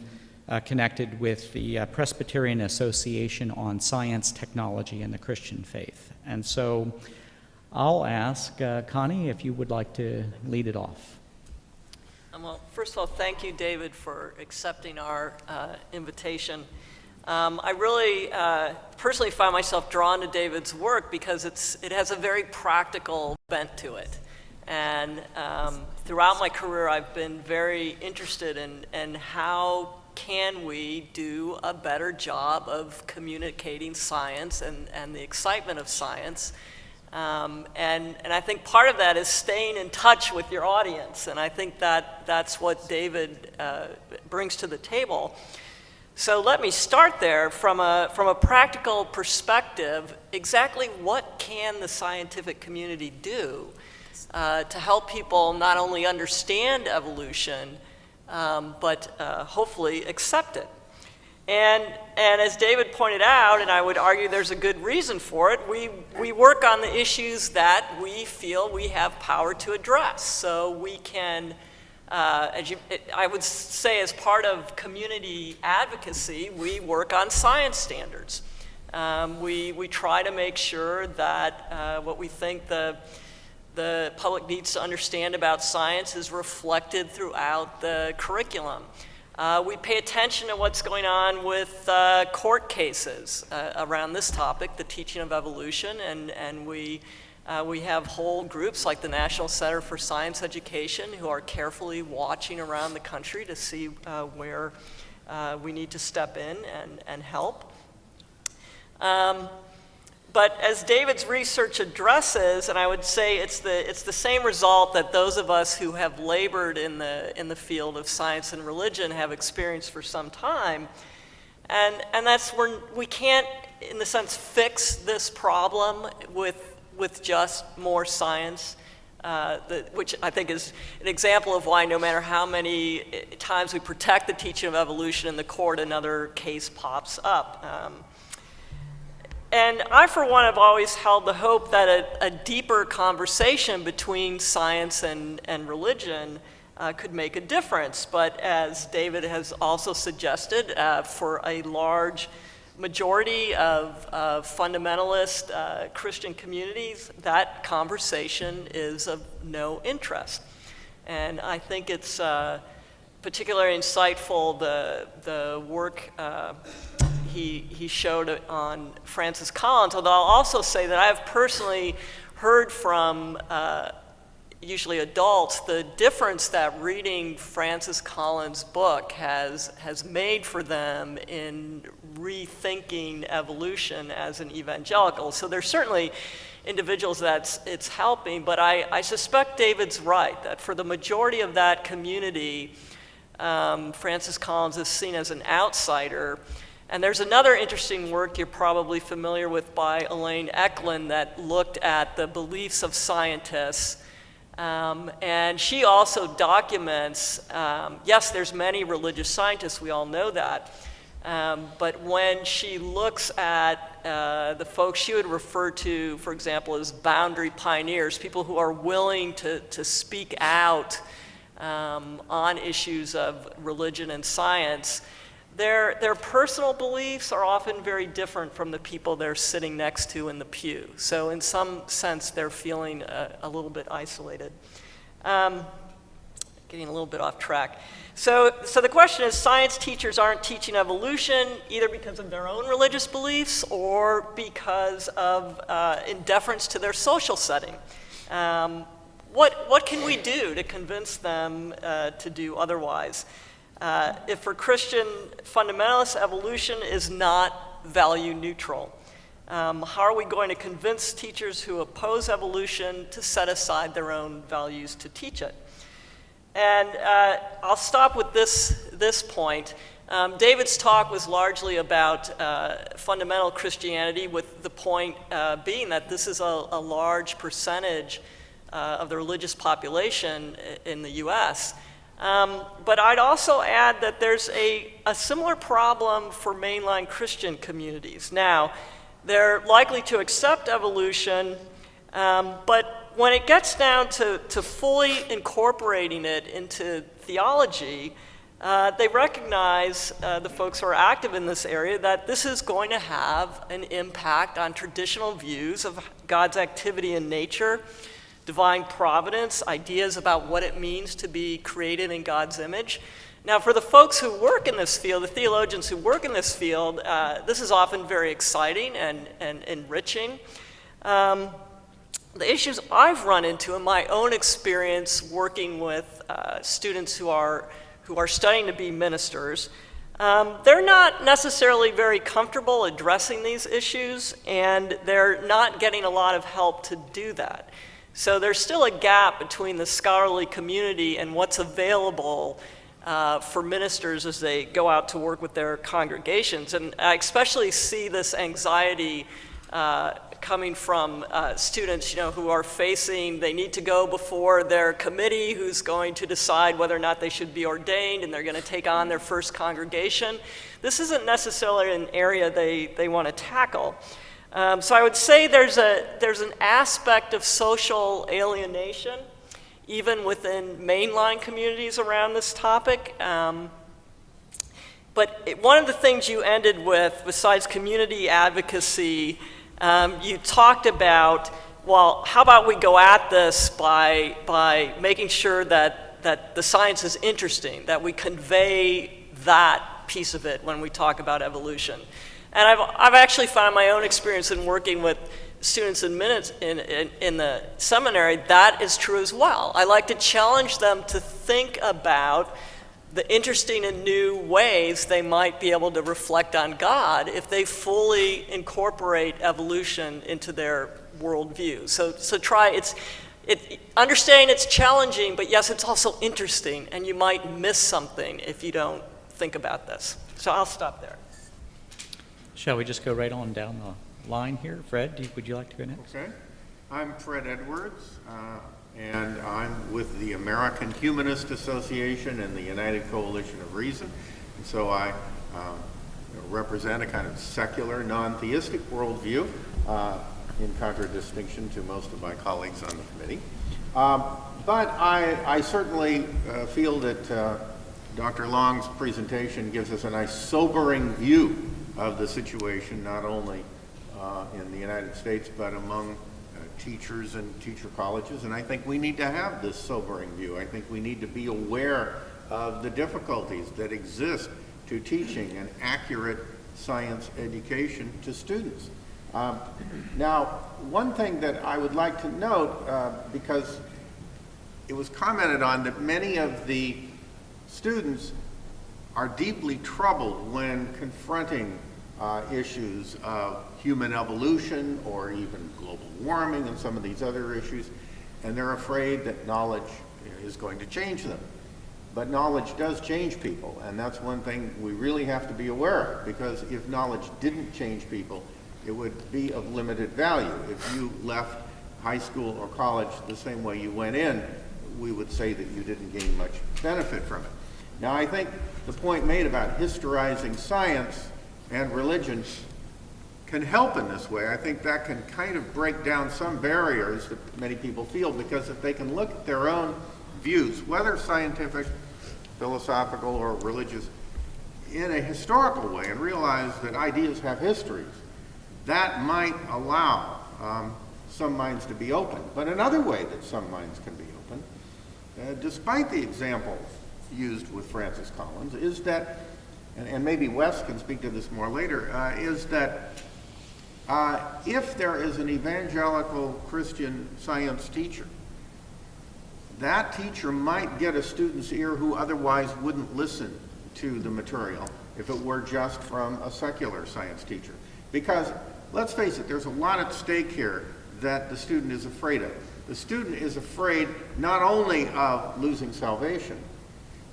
connected with the Presbyterian Association on Science, Technology, and the Christian Faith. And so I'll ask Connie if you would like to lead it off. Well, first of all, thank you, David, for accepting our invitation. I really personally find myself drawn to David's work because it has a very practical bent to it. And throughout my career, I've been very interested in how can we do a better job of communicating science and the excitement of science. And I think part of that is staying in touch with your audience, and I think that's what David brings to the table. So let me start there from a practical perspective. Exactly what can the scientific community do to help people not only understand evolution, but hopefully accept it? And as David pointed out, and I would argue there's a good reason for it, we work on the issues that we feel we have power to address. So we can, I would say as part of community advocacy, we work on science standards. We try to make sure that what we think the public needs to understand about science is reflected throughout the curriculum. We pay attention to what's going on with court cases around this topic, the teaching of evolution, and we have whole groups like the National Center for Science Education who are carefully watching around the country to see where we need to step in and help. But as David's research addresses, and I would say it's the same result that those of us who have labored in the field of science and religion have experienced for some time, and that's where we can't, in the sense, fix this problem with just more science, which I think is an example of why no matter how many times we protect the teaching of evolution in the court, another case pops up. And I, for one, have always held the hope that a deeper conversation between science and religion could make a difference. But as David has also suggested, for a large majority of fundamentalist Christian communities, that conversation is of no interest. And I think it's particularly insightful, the work he showed on Francis Collins, although I'll also say that I have personally heard from usually adults the difference that reading Francis Collins' book has made for them in rethinking evolution as an evangelical. So there's certainly individuals that it's helping, but I suspect David's right, that for the majority of that community, Francis Collins is seen as an outsider. And there's another interesting work you're probably familiar with by Elaine Eklund that looked at the beliefs of scientists. And she also documents, yes, there's many religious scientists, we all know that. But when she looks at the folks she would refer to, for example, as boundary pioneers, people who are willing to speak out on issues of religion and science, their personal beliefs are often very different from the people they're sitting next to in the pew. So in some sense, they're feeling a little bit isolated. Getting a little bit off track. So the question is, science teachers aren't teaching evolution either because of their own religious beliefs or because of in deference to their social setting. What can we do to convince them to do otherwise? If for Christian fundamentalists, evolution is not value neutral. How are we going to convince teachers who oppose evolution to set aside their own values to teach it? And I'll stop with this point. David's talk was largely about fundamental Christianity, with the point being that this is a large percentage of the religious population in the U.S. But I'd also add that there's a similar problem for mainline Christian communities. Now, they're likely to accept evolution But when it gets down to fully incorporating it into theology, they recognize, the folks who are active in this area, that this is going to have an impact on traditional views of God's activity in nature, divine providence, ideas about what it means to be created in God's image. Now, for the folks who work in this field, the theologians who work in this field, this is often very exciting and enriching. The issues I've run into in my own experience working with students who are studying to be ministers, they're not necessarily very comfortable addressing these issues, and they're not getting a lot of help to do that. So there's still a gap between the scholarly community and what's available for ministers as they go out to work with their congregations. And I especially see this anxiety coming from students, who are facing, they need to go before their committee who's going to decide whether or not they should be ordained, and they're going to take on their first congregation. This isn't necessarily an area they want to tackle. So I would say there's an aspect of social alienation, even within mainline communities around this topic. But one of the things you ended with, besides community advocacy, you talked about, well, how about we go at this by making sure that the science is interesting, that we convey that piece of it when we talk about evolution. And I've actually found my own experience in working with students in the seminary, that is true as well. I like to challenge them to think about the interesting and new ways they might be able to reflect on God if they fully incorporate evolution into their worldview. So understanding it's challenging, but yes, it's also interesting, and you might miss something if you don't think about this. So I'll stop there. Shall we just go right on down the line here? Fred, would you like to go next? Okay. I'm Fred Edwards, and I'm with the American Humanist Association and the United Coalition of Reason. And so I represent a kind of secular, non-theistic worldview, in contradistinction to most of my colleagues on the committee. But I certainly feel that Dr. Long's presentation gives us a nice sobering view of the situation, not only in the United States, but among teachers and teacher colleges. And I think we need to have this sobering view. I think we need to be aware of the difficulties that exist to teaching an accurate science education to students. Now, one thing that I would like to note, because it was commented on that many of the students are deeply troubled when confronting issues of human evolution or even global warming and some of these other issues, and they're afraid that knowledge is going to change them. But knowledge does change people, and that's one thing we really have to be aware of, because if knowledge didn't change people, it would be of limited value. If you left high school or college the same way you went in, we would say that you didn't gain much benefit from it. Now, I think the point made about historizing science and religion can help in this way. I think that can kind of break down some barriers that many people feel, because if they can look at their own views, whether scientific, philosophical, or religious, in a historical way, and realize that ideas have histories, that might allow some minds to be open. But another way that some minds can be open, despite the examples used with Francis Collins, is that, and maybe Wes can speak to this more later, is that if there is an evangelical Christian science teacher, that teacher might get a student's ear who otherwise wouldn't listen to the material if it were just from a secular science teacher. Because, let's face it, there's a lot at stake here that the student is afraid of. The student is afraid not only of losing salvation,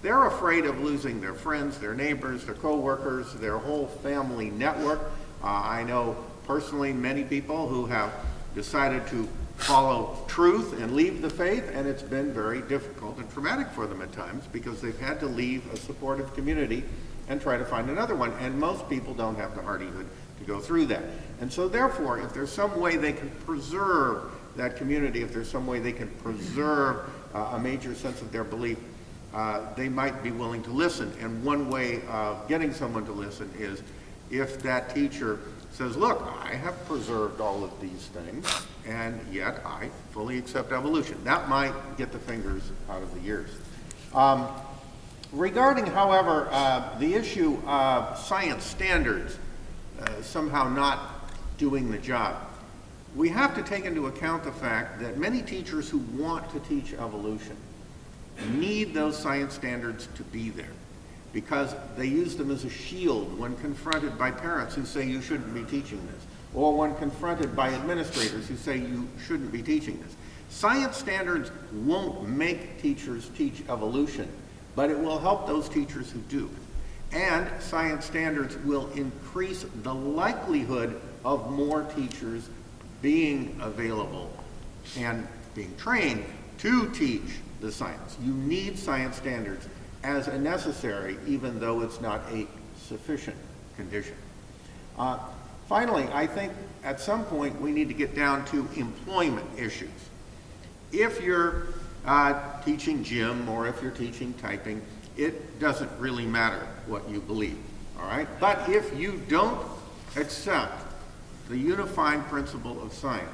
they're afraid of losing their friends, their neighbors, their co-workers, their whole family network. I know personally many people who have decided to follow truth and leave the faith, and it's been very difficult and traumatic for them at times, because they've had to leave a supportive community and try to find another one, and most people don't have the hardihood to go through that. And so therefore, if there's some way they can preserve that community, if there's some way they can preserve a major sense of their belief, they might be willing to listen. And one way of getting someone to listen is if that teacher says, look, I have preserved all of these things, and yet I fully accept evolution. That might get the fingers out of the ears. Regarding, however, the issue of science standards somehow not doing the job, we have to take into account the fact that many teachers who want to teach evolution need those science standards to be there, because they use them as a shield when confronted by parents who say you shouldn't be teaching this, or when confronted by administrators who say you shouldn't be teaching this. Science standards won't make teachers teach evolution, but it will help those teachers who do. And science standards will increase the likelihood of more teachers being available and being trained to teach the science. You need science standards as a necessary, even though it's not a sufficient condition. Finally, I think at some point we need to get down to employment issues. If you're teaching gym or if you're teaching typing, it doesn't really matter what you believe, all right? But if you don't accept the unifying principle of science,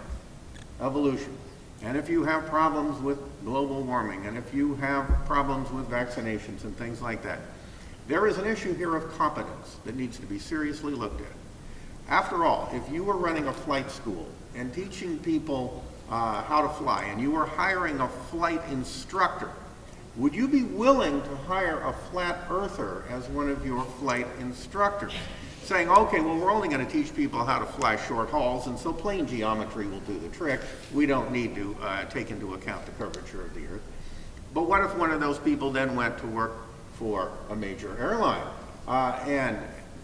evolution, and if you have problems with global warming, and if you have problems with vaccinations and things like that, there is an issue here of competence that needs to be seriously looked at. After all, if you were running a flight school and teaching people how to fly, and you were hiring a flight instructor, would you be willing to hire a flat earther as one of your flight instructors? Saying, okay, well, we're only going to teach people how to fly short hauls, and so plane geometry will do the trick. We don't need to take into account the curvature of the Earth. But what if one of those people then went to work for a major airline, and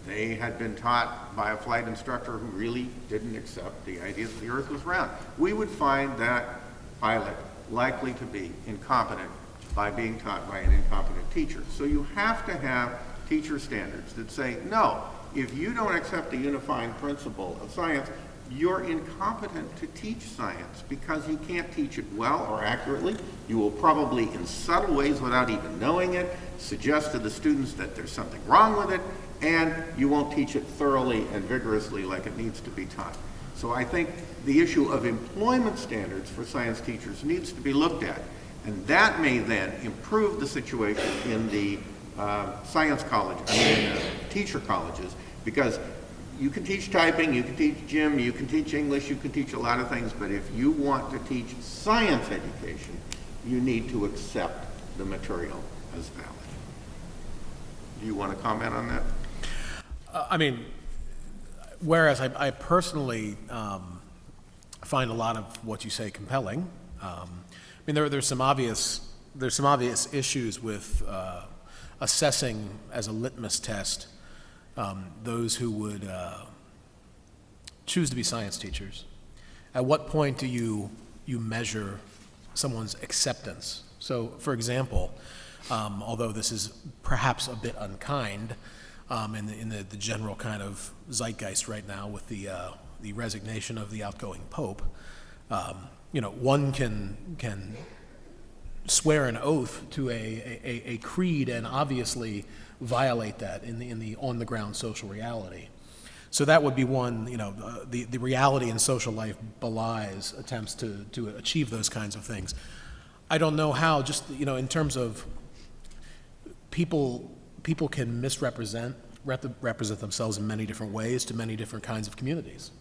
they had been taught by a flight instructor who really didn't accept the idea that the Earth was round? We would find that pilot likely to be incompetent by being taught by an incompetent teacher. So you have to have teacher standards that say, no, if you don't accept the unifying principle of science, you're incompetent to teach science because you can't teach it well or accurately. You will probably, in subtle ways without even knowing it, suggest to the students that there's something wrong with it, and you won't teach it thoroughly and vigorously like it needs to be taught. So I think the issue of employment standards for science teachers needs to be looked at, and that may then improve the situation in the science college, teacher colleges, because you can teach typing, you can teach gym, you can teach English, you can teach a lot of things, but if you want to teach science education, you need to accept the material as valid. Do you want to comment on that? I mean, whereas I personally find a lot of what you say compelling. I mean, there's some obvious issues with assessing as a litmus test those who would choose to be science teachers. At what point do you measure someone's acceptance? So, for example, although this is perhaps a bit unkind in the general kind of zeitgeist right now with the resignation of the outgoing Pope, one can swear an oath to a creed and obviously violate that in the on-the-ground social reality. So that would be one, the reality in social life belies attempts to achieve those kinds of things. I don't know how, just, in terms of people can represent themselves in many different ways to many different kinds of communities.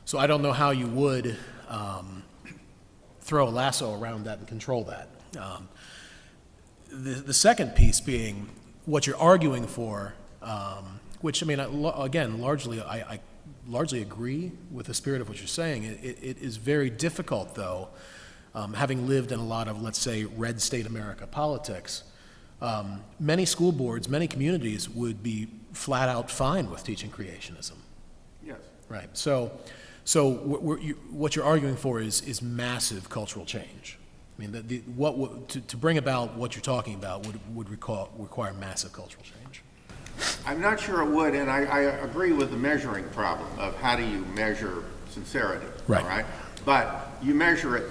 So I don't know how you would throw a lasso around that and control that. The second piece being what you're arguing for, which, I mean, again, I largely agree with the spirit of what you're saying. It is very difficult, though, having lived in a lot of, let's say, red state America politics. Many school boards, many communities would be flat out fine with teaching creationism. Yes. Right. So what you're arguing for is massive cultural change. I mean, to bring about what you're talking about would require massive cultural change. I'm not sure it would, and I agree with the measuring problem of how do you measure sincerity, right? All right? But you measure it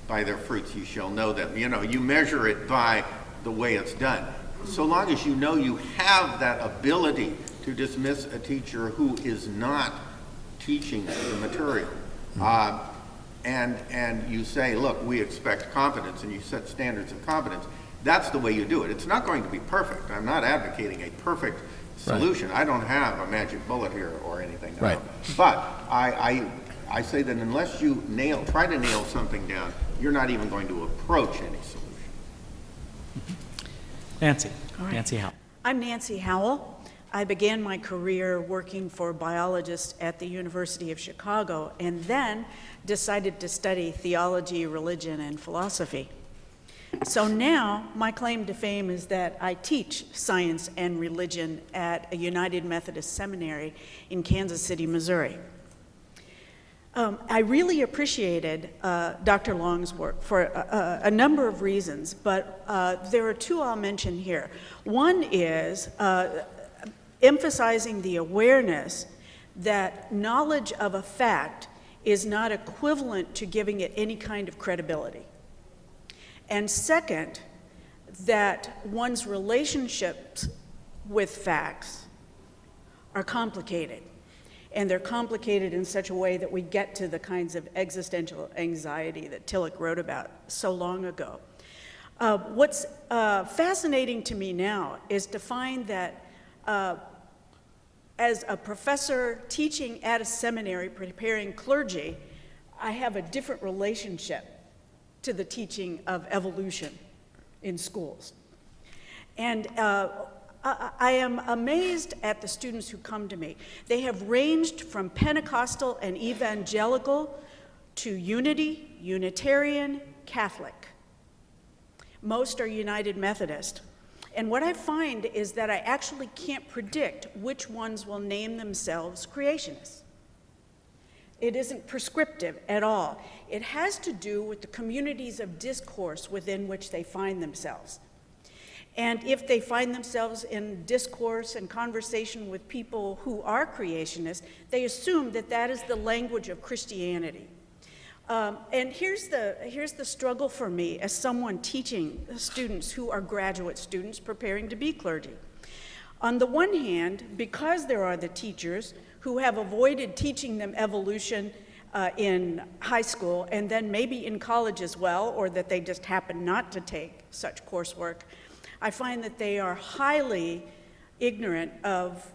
by their fruits you shall know them. You know, you measure it by the way it's done. So long as you know you have that ability to dismiss a teacher who is not teaching the material, and you say, look, we expect competence, and you set standards of competence, that's the way you do it. It's not going to be perfect. I'm not advocating a perfect solution. Right. I don't have a magic bullet here or anything. Right. But I say that unless you try to nail something down, you're not even going to approach any solution. Nancy. Right. Nancy Howell. I'm Nancy Howell. I began my career working for biologists at the University of Chicago and then decided to study theology, religion, and philosophy. So now my claim to fame is that I teach science and religion at a United Methodist Seminary in Kansas City, Missouri. I really appreciated Dr. Long's work for a number of reasons, but there are two I'll mention here. One is emphasizing the awareness that knowledge of a fact is not equivalent to giving it any kind of credibility. And second, that one's relationships with facts are complicated. And they're complicated in such a way that we get to the kinds of existential anxiety that Tillich wrote about so long ago. What's fascinating to me now is to find that as a professor teaching at a seminary preparing clergy, I have a different relationship to the teaching of evolution in schools. And I am amazed at the students who come to me. They have ranged from Pentecostal and evangelical to Unity, Unitarian, Catholic. Most are United Methodist. And what I find is that I actually can't predict which ones will name themselves creationists. It isn't prescriptive at all. It has to do with the communities of discourse within which they find themselves. And if they find themselves in discourse and conversation with people who are creationists, they assume that that is the language of Christianity. And here's the struggle for me as someone teaching students who are graduate students preparing to be clergy. On the one hand, because there are the teachers who have avoided teaching them evolution in high school and then maybe in college as well, or that they just happen not to take such coursework, I find that they are highly ignorant of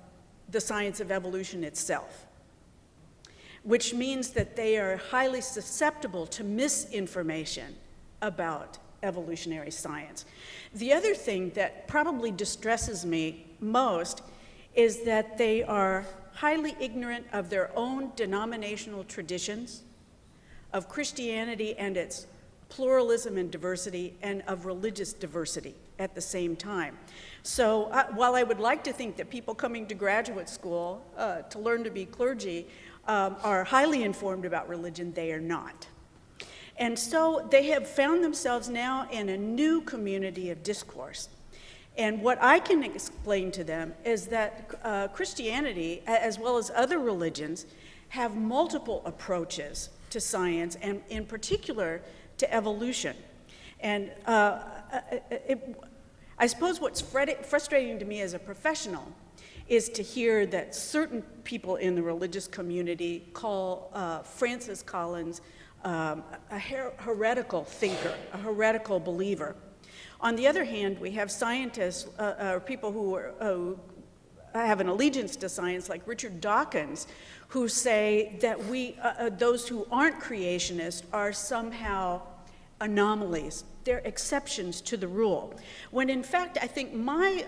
the science of evolution itself, which means that they are highly susceptible to misinformation about evolutionary science. The other thing that probably distresses me most is that they are highly ignorant of their own denominational traditions, of Christianity and its pluralism and diversity, and of religious diversity at the same time. So while I would like to think that people coming to graduate school to learn to be clergy are highly informed about religion, they are not. And so they have found themselves now in a new community of discourse. And what I can explain to them is that Christianity, as well as other religions, have multiple approaches to science, and in particular to evolution. And I suppose what's frustrating to me as a professional is to hear that certain people in the religious community call Francis Collins a heretical thinker, a heretical believer. On the other hand, we have scientists, or people who have an allegiance to science, like Richard Dawkins, who say that those who aren't creationists are somehow anomalies. They're exceptions to the rule. When in fact, I think my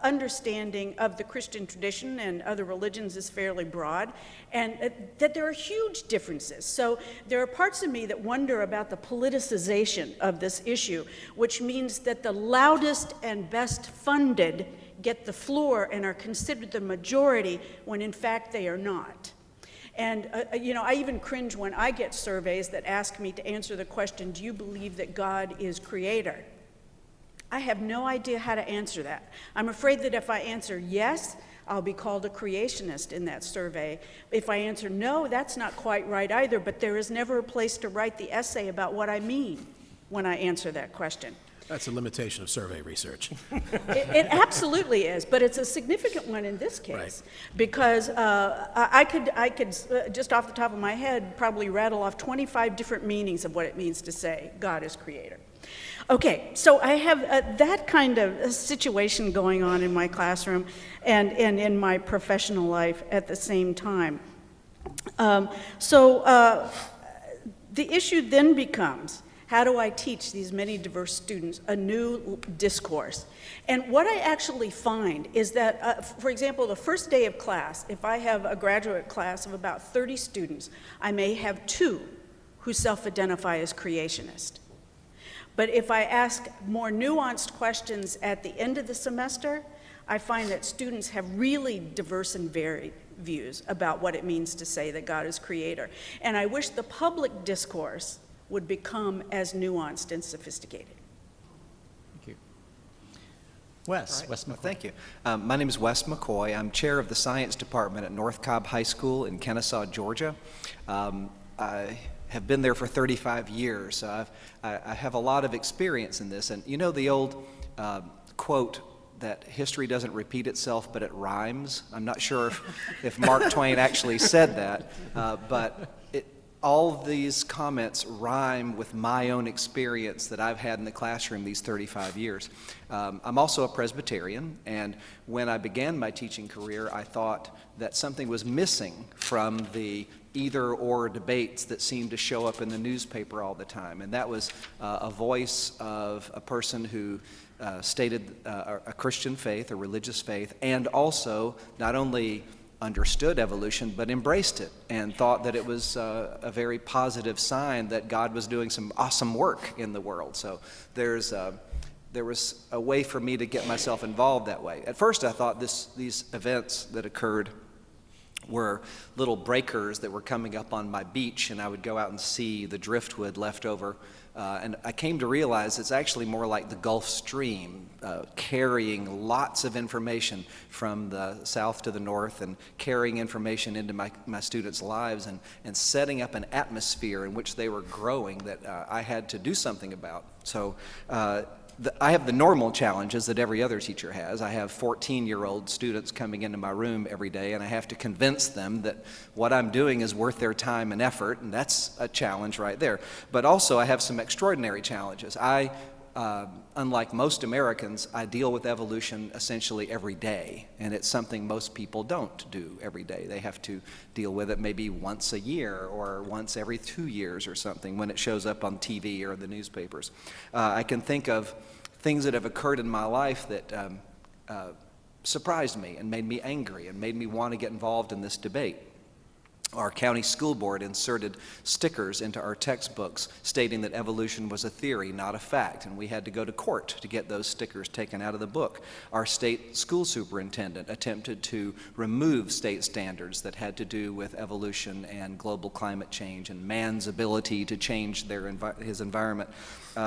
understanding of the Christian tradition and other religions is fairly broad, and that there are huge differences. So there are parts of me that wonder about the politicization of this issue, which means that the loudest and best funded get the floor and are considered the majority when in fact they are not. And you know, I even cringe when I get surveys that ask me to answer the question, do you believe that God is creator? I have no idea how to answer that. I'm afraid that if I answer yes, I'll be called a creationist in that survey. If I answer no, that's not quite right either, but there is never a place to write the essay about what I mean when I answer that question. That's a limitation of survey research. It absolutely is, but it's a significant one in this case, Right. because I could just off the top of my head probably rattle off 25 different meanings of what it means to say God is creator. Okay, so I have that kind of situation going on in my classroom and in my professional life at the same time. The issue then becomes, how do I teach these many diverse students a new discourse? And what I actually find is that, for example, the first day of class, if I have a graduate class of about 30 students, I may have 2 who self-identify as creationist. But if I ask more nuanced questions at the end of the semester, I find that students have really diverse and varied views about what it means to say that God is creator. And I wish the public discourse would become as nuanced and sophisticated. Thank you. Wes Well, McCoy. thank you. My name is Wes McCoy. I'm chair of the science department at North Cobb High School in Kennesaw, Georgia. I have been there for 35 years, so I have a lot of experience in this. And you know the old quote that history doesn't repeat itself, but it rhymes? I'm not sure if Mark Twain actually said that, but all of these comments rhyme with my own experience that I've had in the classroom these 35 years. I'm also a Presbyterian, and when I began my teaching career, I thought that something was missing from the either-or debates that seemed to show up in the newspaper all the time, and that was a voice of a person who stated a Christian faith, a religious faith, and also not only understood evolution, but embraced it and thought that it was a very positive sign that God was doing some awesome work in the world. So there was a way for me to get myself involved that way. At first I thought these events that occurred were little breakers that were coming up on my beach, and I would go out and see the driftwood left over. And I came to realize it's actually more like the Gulf Stream, carrying lots of information from the south to the north and carrying information into my students' lives and setting up an atmosphere in which they were growing that I had to do something about. So I have the normal challenges that every other teacher has. I have 14-year-old students coming into my room every day, and I have to convince them that what I'm doing is worth their time and effort, and that's a challenge right there. But also I have some extraordinary challenges. Unlike most Americans, I deal with evolution essentially every day, and it's something most people don't do every day. They have to deal with it maybe once a year or once every 2 years or something when it shows up on TV or the newspapers. I can think of things that have occurred in my life that surprised me and made me angry and made me want to get involved in this debate. Our county school board inserted stickers into our textbooks stating that evolution was a theory, not a fact, and we had to go to court to get those stickers taken out of the book. Our state school superintendent attempted to remove state standards that had to do with evolution and global climate change and man's ability to change his environment. We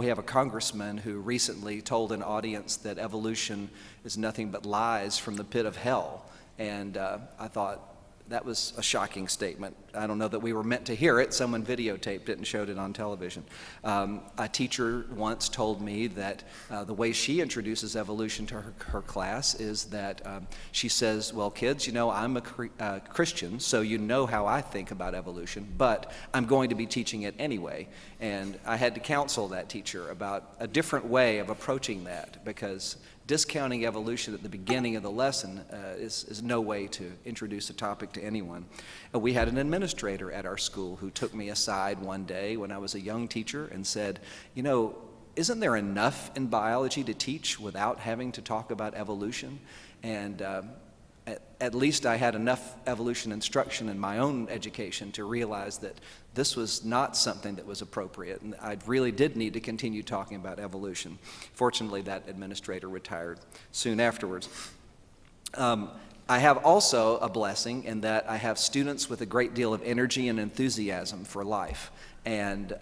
have a congressman who recently told an audience that evolution is nothing but lies from the pit of hell. And I thought that was a shocking statement. I don't know that we were meant to hear it. Someone videotaped it and showed it on television. A teacher once told me that the way she introduces evolution to her class is that she says, well, kids, you know, I'm a Christian, so you know how I think about evolution, but I'm going to be teaching it anyway. And I had to counsel that teacher about a different way of approaching that, because discounting evolution at the beginning of the lesson is no way to introduce a topic to anyone. We had an administrator at our school who took me aside one day when I was a young teacher and said, you know, isn't there enough in biology to teach without having to talk about evolution? And at least I had enough evolution instruction in my own education to realize that this was not something that was appropriate, and I really did need to continue talking about evolution. Fortunately, that administrator retired soon afterwards. I have also a blessing in that I have students with a great deal of energy and enthusiasm for life. And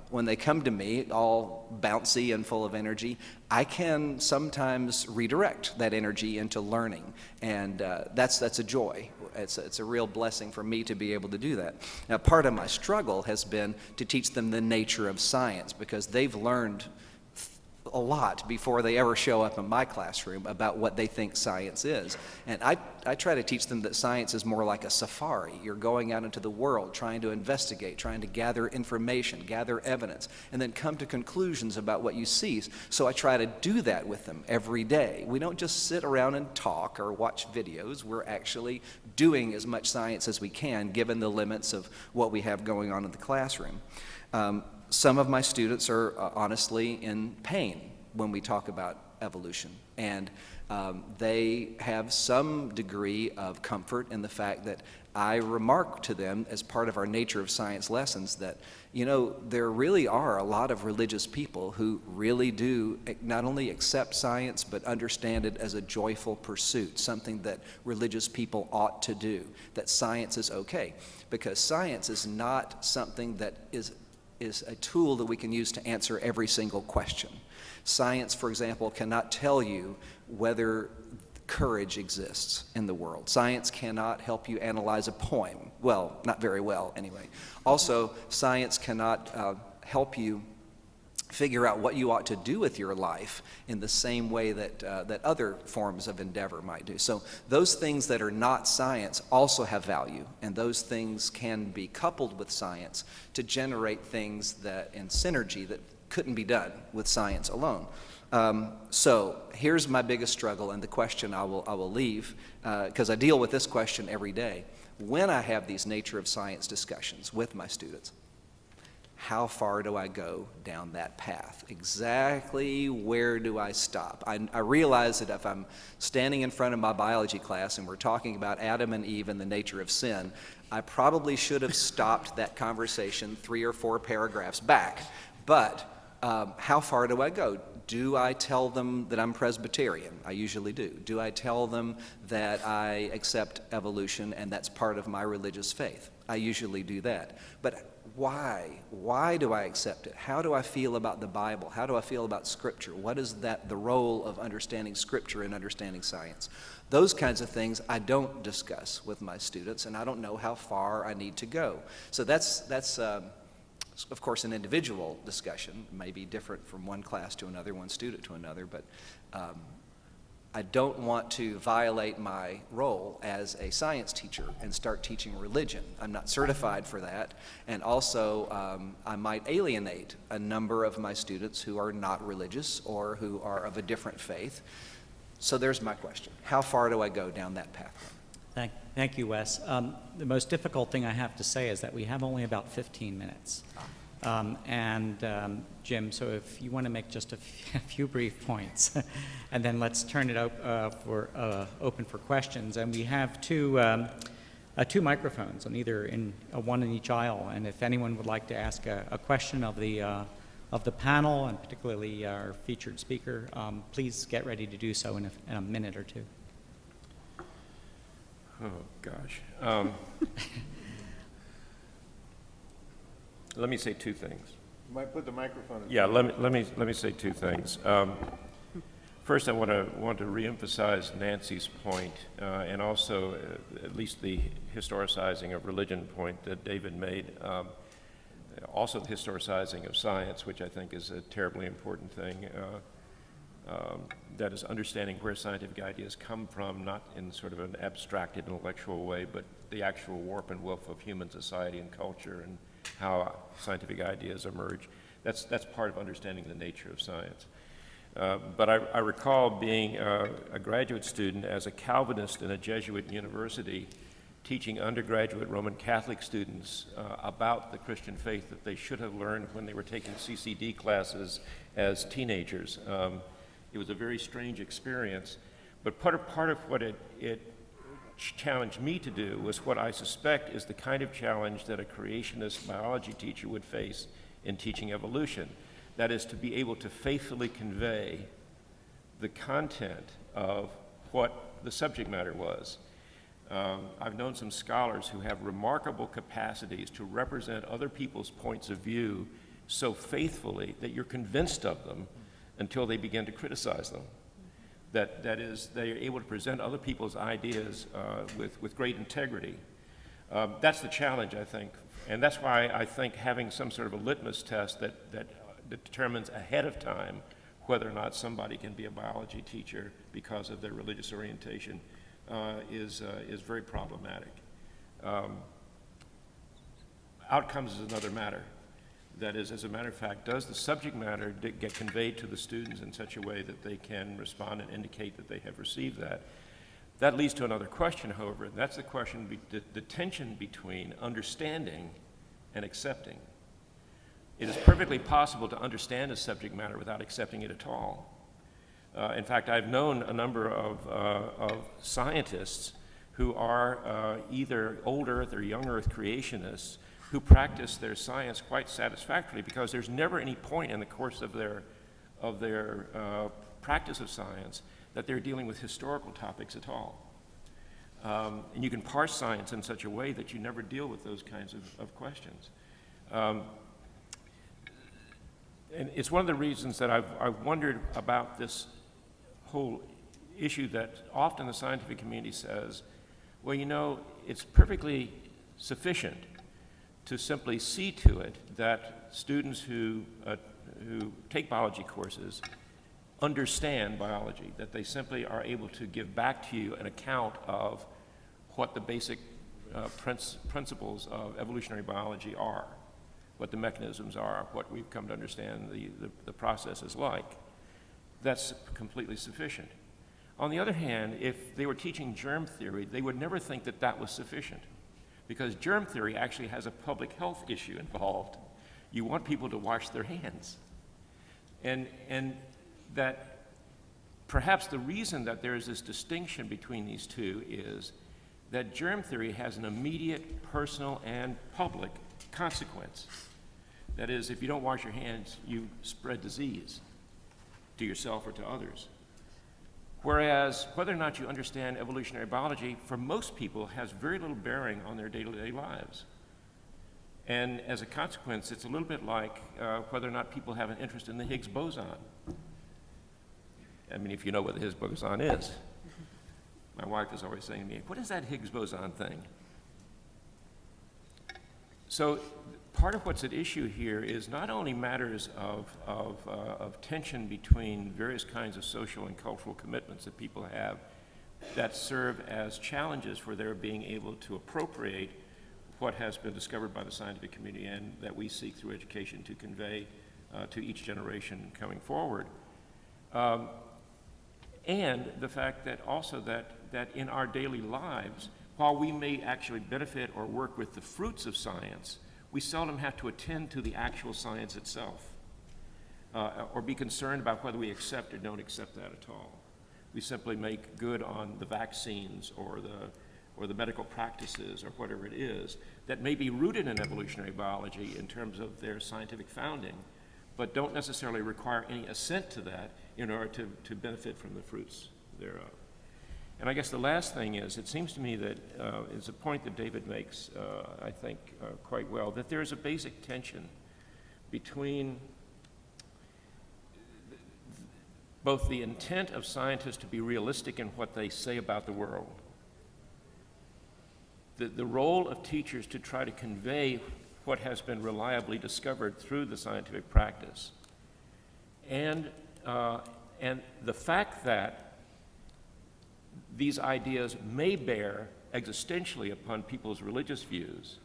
when they come to me, all bouncy and full of energy, I can sometimes redirect that energy into learning. And that's a joy. It's a real blessing for me to be able to do that. Now, part of my struggle has been to teach them the nature of science, because they've learned a lot before they ever show up in my classroom about what they think science is. And I try to teach them that science is more like a safari. You're going out into the world trying to investigate, trying to gather information, gather evidence, and then come to conclusions about what you see. So I try to do that with them every day. We don't just sit around and talk or watch videos. We're actually doing as much science as we can given the limits of what we have going on in the classroom. Some of my students are honestly in pain when we talk about evolution, and they have some degree of comfort in the fact that I remark to them as part of our nature of science lessons that, you know, there really are a lot of religious people who really do not only accept science but understand it as a joyful pursuit, something that religious people ought to do, that science is okay, because science is not something that is a tool that we can use to answer every single question. Science, for example, cannot tell you whether courage exists in the world. Science cannot help you analyze a poem. Well, not very well, anyway. Also, science cannot help you figure out what you ought to do with your life in the same way that, that other forms of endeavor might do. So those things that are not science also have value, and those things can be coupled with science to generate things that in synergy that couldn't be done with science alone. So here's my biggest struggle, and the question I will leave, because I deal with this question every day. When I have these nature of science discussions with my students, how far do I go down that path? Exactly where do I stop? I realize that if I'm standing in front of my biology class and we're talking about Adam and Eve and the nature of sin, I probably should have stopped that conversation 3 or 4 paragraphs back. But how far do I go? Do I tell them that I'm Presbyterian? I usually do. Do I tell them that I accept evolution and that's part of my religious faith? I usually do that. But why? Why do I accept it? How do I feel about the Bible? How do I feel about Scripture? What is the role of understanding Scripture and understanding science? Those kinds of things I don't discuss with my students, and I don't know how far I need to go. So that's of course, an individual discussion. It may be different from one class to another, one student to another, but I don't want to violate my role as a science teacher and start teaching religion. I'm not certified for that, and also I might alienate a number of my students who are not religious or who are of a different faith. So there's my question. How far do I go down that path? Thank you, Wes. The most difficult thing I have to say is that we have only about 15 minutes. Jim, so if you want to make just a few brief points, and then let's turn it open for questions. And we have two microphones, one in each aisle. And if anyone would like to ask a question of the panel, and particularly our featured speaker, please get ready to do so in a minute or two. Oh, gosh. Let me say 2 things. You might put the microphone in. Yeah, let me say 2 things. First, I want to reemphasize Nancy's point, and also at least the historicizing of religion point that David made. Also the historicizing of science, which I think is a terribly important thing. That is understanding where scientific ideas come from, not in sort of an abstracted intellectual way, but the actual warp and woof of human society and culture and how scientific ideas emerge. That's part of understanding the nature of science. But I recall being a graduate student as a Calvinist in a Jesuit university, teaching undergraduate Roman Catholic students about the Christian faith that they should have learned when they were taking CCD classes as teenagers. It was a very strange experience, but part of what it challenged me to do was what I suspect is the kind of challenge that a creationist biology teacher would face in teaching evolution. That is, to be able to faithfully convey the content of what the subject matter was. I've known some scholars who have remarkable capacities to represent other people's points of view so faithfully that you're convinced of them until they begin to criticize them. That is, they are able to present other people's ideas with great integrity. That's the challenge, I think, and that's why I think having some sort of a litmus test that determines ahead of time whether or not somebody can be a biology teacher because of their religious orientation is very problematic. Outcomes is another matter. That is, as a matter of fact, does the subject matter get conveyed to the students in such a way that they can respond and indicate that they have received that? That leads to another question, however, and that's the question, the tension between understanding and accepting. It is perfectly possible to understand a subject matter without accepting it at all. In fact, I've known a number of scientists who are either old Earth or young Earth creationists who practice their science quite satisfactorily because there's never any point in the course of their practice of science that they're dealing with historical topics at all. And you can parse science in such a way that you never deal with those kinds of questions. And it's one of the reasons that I've wondered about this whole issue that often the scientific community says, well, you know, it's perfectly sufficient to simply see to it that students who take biology courses understand biology, that they simply are able to give back to you an account of what the basic principles of evolutionary biology are, what the mechanisms are, what we've come to understand the process is like. That's completely sufficient. On the other hand, if they were teaching germ theory, they would never think that that was sufficient, because germ theory actually has a public health issue involved. You want people to wash their hands. And that perhaps the reason that there is this distinction between these two is that germ theory has an immediate personal and public consequence. That is, if you don't wash your hands, you spread disease to yourself or to others. Whereas whether or not you understand evolutionary biology, for most people, has very little bearing on their day-to-day lives. And as a consequence, it's a little bit like whether or not people have an interest in the Higgs boson. I mean, if you know what the Higgs boson is. My wife is always saying to me, what is that Higgs boson thing? So part of what's at issue here is not only matters of tension between various kinds of social and cultural commitments that people have that serve as challenges for their being able to appropriate what has been discovered by the scientific community and that we seek through education to convey to each generation coming forward. And the fact that also that in our daily lives, while we may actually benefit or work with the fruits of science, we seldom have to attend to the actual science itself or be concerned about whether we accept or don't accept that at all. We simply make good on the vaccines or the medical practices or whatever it is that may be rooted in evolutionary biology in terms of their scientific founding, but don't necessarily require any assent to that in order to benefit from the fruits thereof. And I guess the last thing is, it seems to me that is a point that David makes, I think, quite well, that there is a basic tension between both the intent of scientists to be realistic in what they say about the world, the role of teachers to try to convey what has been reliably discovered through the scientific practice, and the fact that these ideas may bear existentially upon people's religious views,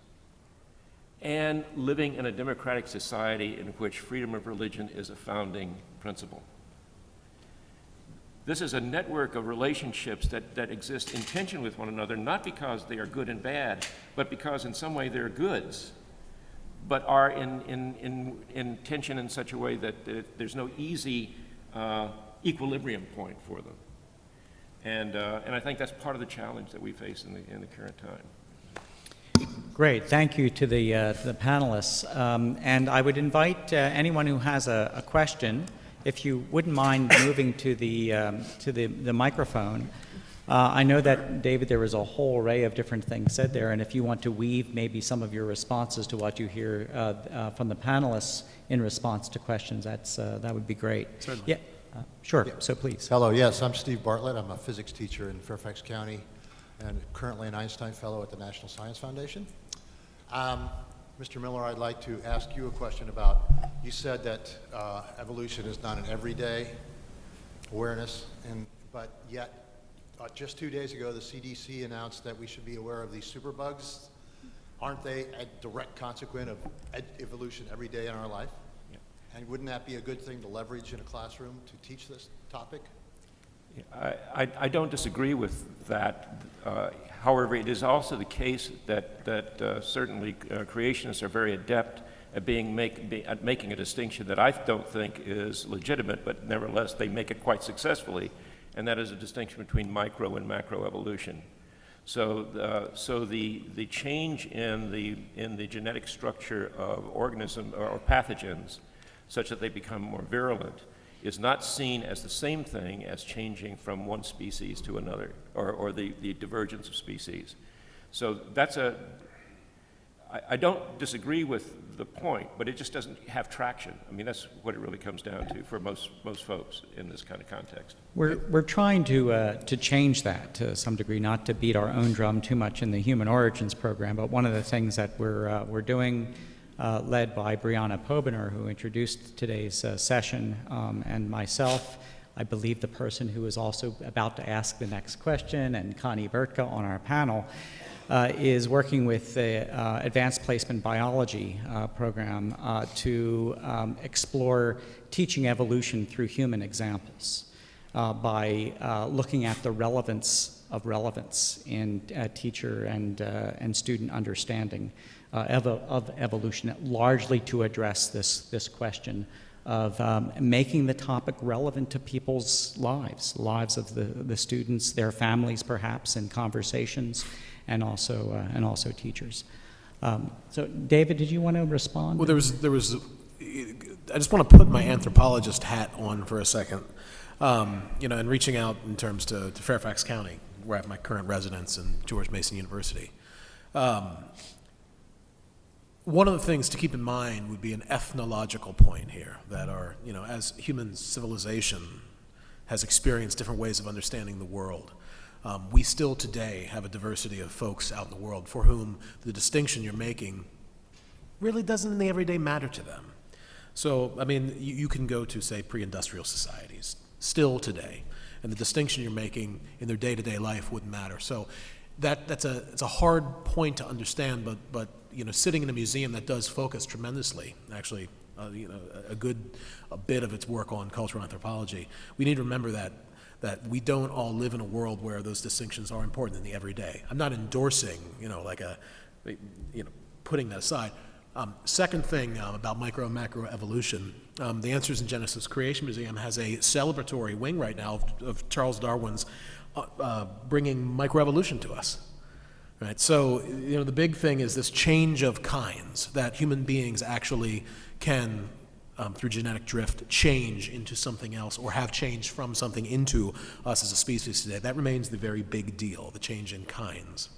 and living in a democratic society in which freedom of religion is a founding principle. This is a network of relationships that exist in tension with one another, not because they are good and bad, but because in some way they're goods, but are in tension in such a way that there's no easy equilibrium point for them. And I think that's part of the challenge that we face in the current time. Great, thank you to the panelists. And I would invite anyone who has a question, if you wouldn't mind moving to the microphone. I know that, David, there was a whole array of different things said there, and if you want to weave maybe some of your responses to what you hear from the panelists in response to questions, that would be great. Certainly. Yeah, sure, so please. Hello, yes, I'm Steve Bartlett. I'm a physics teacher in Fairfax County and currently an Einstein Fellow at the National Science Foundation. Mr. Miller, I'd like to ask you a question about, you said that evolution is not an everyday awareness, but yet just 2 days ago the CDC announced that we should be aware of these superbugs. Aren't they a direct consequence of evolution every day in our life? Yeah. And wouldn't that be a good thing to leverage in a classroom to teach this topic? I don't disagree with that. However, it is also the case that certainly creationists are very adept at making a distinction that I don't think is legitimate, but nevertheless they make it quite successfully, and that is a distinction between micro and macro evolution. So the change in the genetic structure of organisms or pathogens, such that they become more virulent, is not seen as the same thing as changing from one species to another, or the divergence of species. So I don't disagree with the point, but it just doesn't have traction. I mean, that's what it really comes down to for most folks in this kind of context. We're trying to change that to some degree, not to beat our own drum too much in the Human Origins program, but one of the things that we're doing, led by Brianna Pobiner, who introduced today's session, and myself, I believe the person who is also about to ask the next question, and Connie Bertka on our panel, is working with the Advanced Placement Biology program to explore teaching evolution through human examples by looking at the relevance of relevance in teacher and student understanding of evolution, largely to address this question of making the topic relevant to people's lives of the students, their families perhaps, in conversations, and also teachers. So, David, did you want to respond? Well, there was. I just want to put my anthropologist hat on for a second. And reaching out in terms to Fairfax County, where I have my current residence, and George Mason University. One of the things to keep in mind would be an ethnological point here, that as human civilization has experienced different ways of understanding the world, we still today have a diversity of folks out in the world for whom the distinction you're making really doesn't in the everyday matter to them. So, I mean, you can go to, say, pre-industrial societies still today, and the distinction you're making in their day-to-day life wouldn't matter. So it's a hard point to understand, but sitting in a museum that does focus tremendously, actually, a bit of its work on cultural anthropology, we need to remember that we don't all live in a world where those distinctions are important in the everyday. I'm not endorsing, putting that aside. Second thing about micro and macro evolution, the Answers in Genesis Creation Museum has a celebratory wing right now of Charles Darwin's bringing microevolution to us. Right? So, the big thing is this change of kinds, that human beings actually can, through genetic drift, change into something else, or have changed from something into us as a species today. That remains the very big deal, the change in kinds,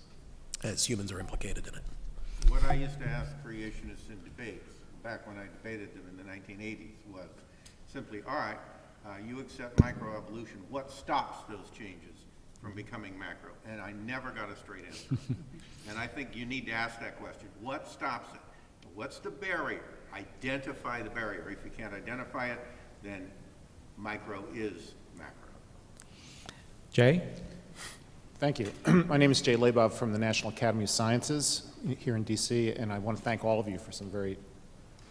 as humans are implicated in it. What I used to ask creationists in debates, back when I debated them in the 1980s, was simply, all right, you accept microevolution, what stops those changes from becoming macro? And I never got a straight answer. And I think you need to ask that question. What stops it? What's the barrier? Identify the barrier. If you can't identify it, then micro is macro. Jay? Thank you. My name is Jay Labov from the National Academy of Sciences here in DC, and I want to thank all of you for some very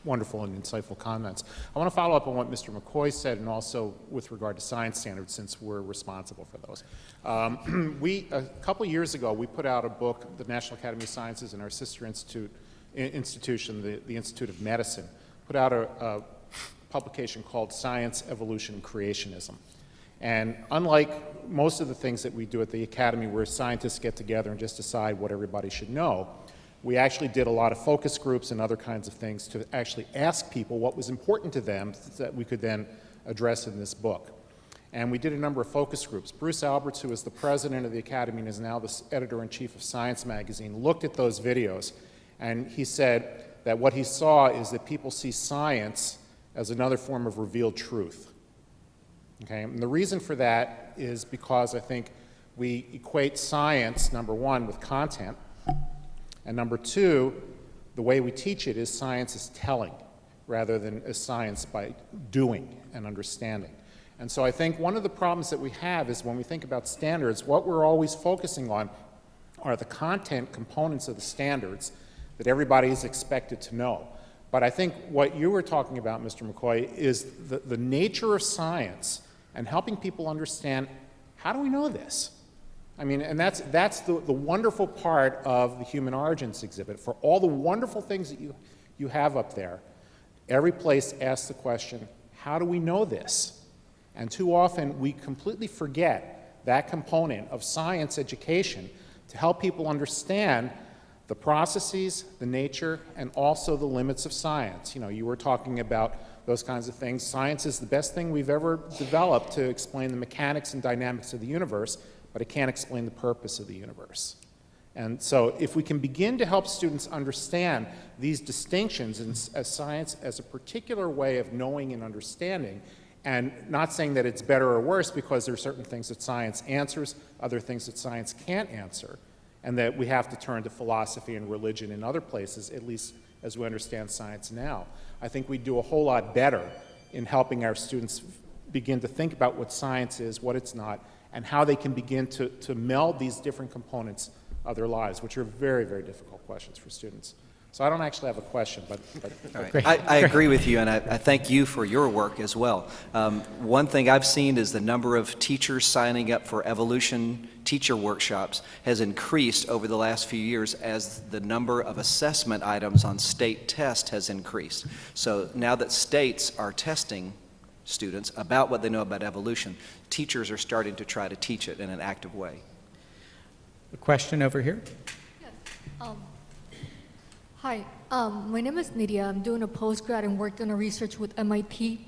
wonderful and insightful comments. I want to follow up on what Mr. McCoy said, and also with regard to science standards, since we're responsible for those. A couple years ago, we put out a book, the National Academy of Sciences and our sister institution, the Institute of Medicine, put out a publication called Science, Evolution, and Creationism. And unlike most of the things that we do at the Academy, where scientists get together and just decide what everybody should know, we actually did a lot of focus groups and other kinds of things to actually ask people what was important to them that we could then address in this book. and we did a number of focus groups. Bruce Alberts, who is the president of the Academy and is now the editor-in-chief of Science magazine, looked at those videos, and he said that what he saw is that people see science as another form of revealed truth. Okay? And the reason for that is because I think we equate science, number one, with content, and number two, the way we teach it is science is telling rather than as science by doing and understanding. And so I think one of the problems that we have is when we think about standards, what we're always focusing on are the content components of the standards that everybody is expected to know. But I think what you were talking about, Mr. McCoy, is the nature of science and helping people understand, how do we know this? I mean, and that's the wonderful part of the Human Origins exhibit. For all the wonderful things that you have up there, every place asks the question, how do we know this? And too often we completely forget that component of science education to help people understand the processes, the nature, and also the limits of science. You know, you were talking about those kinds of things. Science is the best thing we've ever developed to explain the mechanics and dynamics of the universe, but it can't explain the purpose of the universe. And so if we can begin to help students understand these distinctions as science as a particular way of knowing and understanding, and not saying that it's better or worse because there are certain things that science answers, other things that science can't answer, and that we have to turn to philosophy and religion in other places, at least as we understand science now. I think we do a whole lot better in helping our students begin to think about what science is, what it's not, and how they can begin to meld these different components of their lives, which are very, very difficult questions for students. So I don't actually have a question, but right. I agree with you, and I thank you for your work as well. One thing I've seen is the number of teachers signing up for evolution teacher workshops has increased over the last few years as the number of assessment items on state tests has increased. So now that states are testing students about what they know about evolution, teachers are starting to try to teach it in an active way. A question over here? Yes. Hi, my name is Nidia. I'm doing a postgrad and worked on a research with MIT.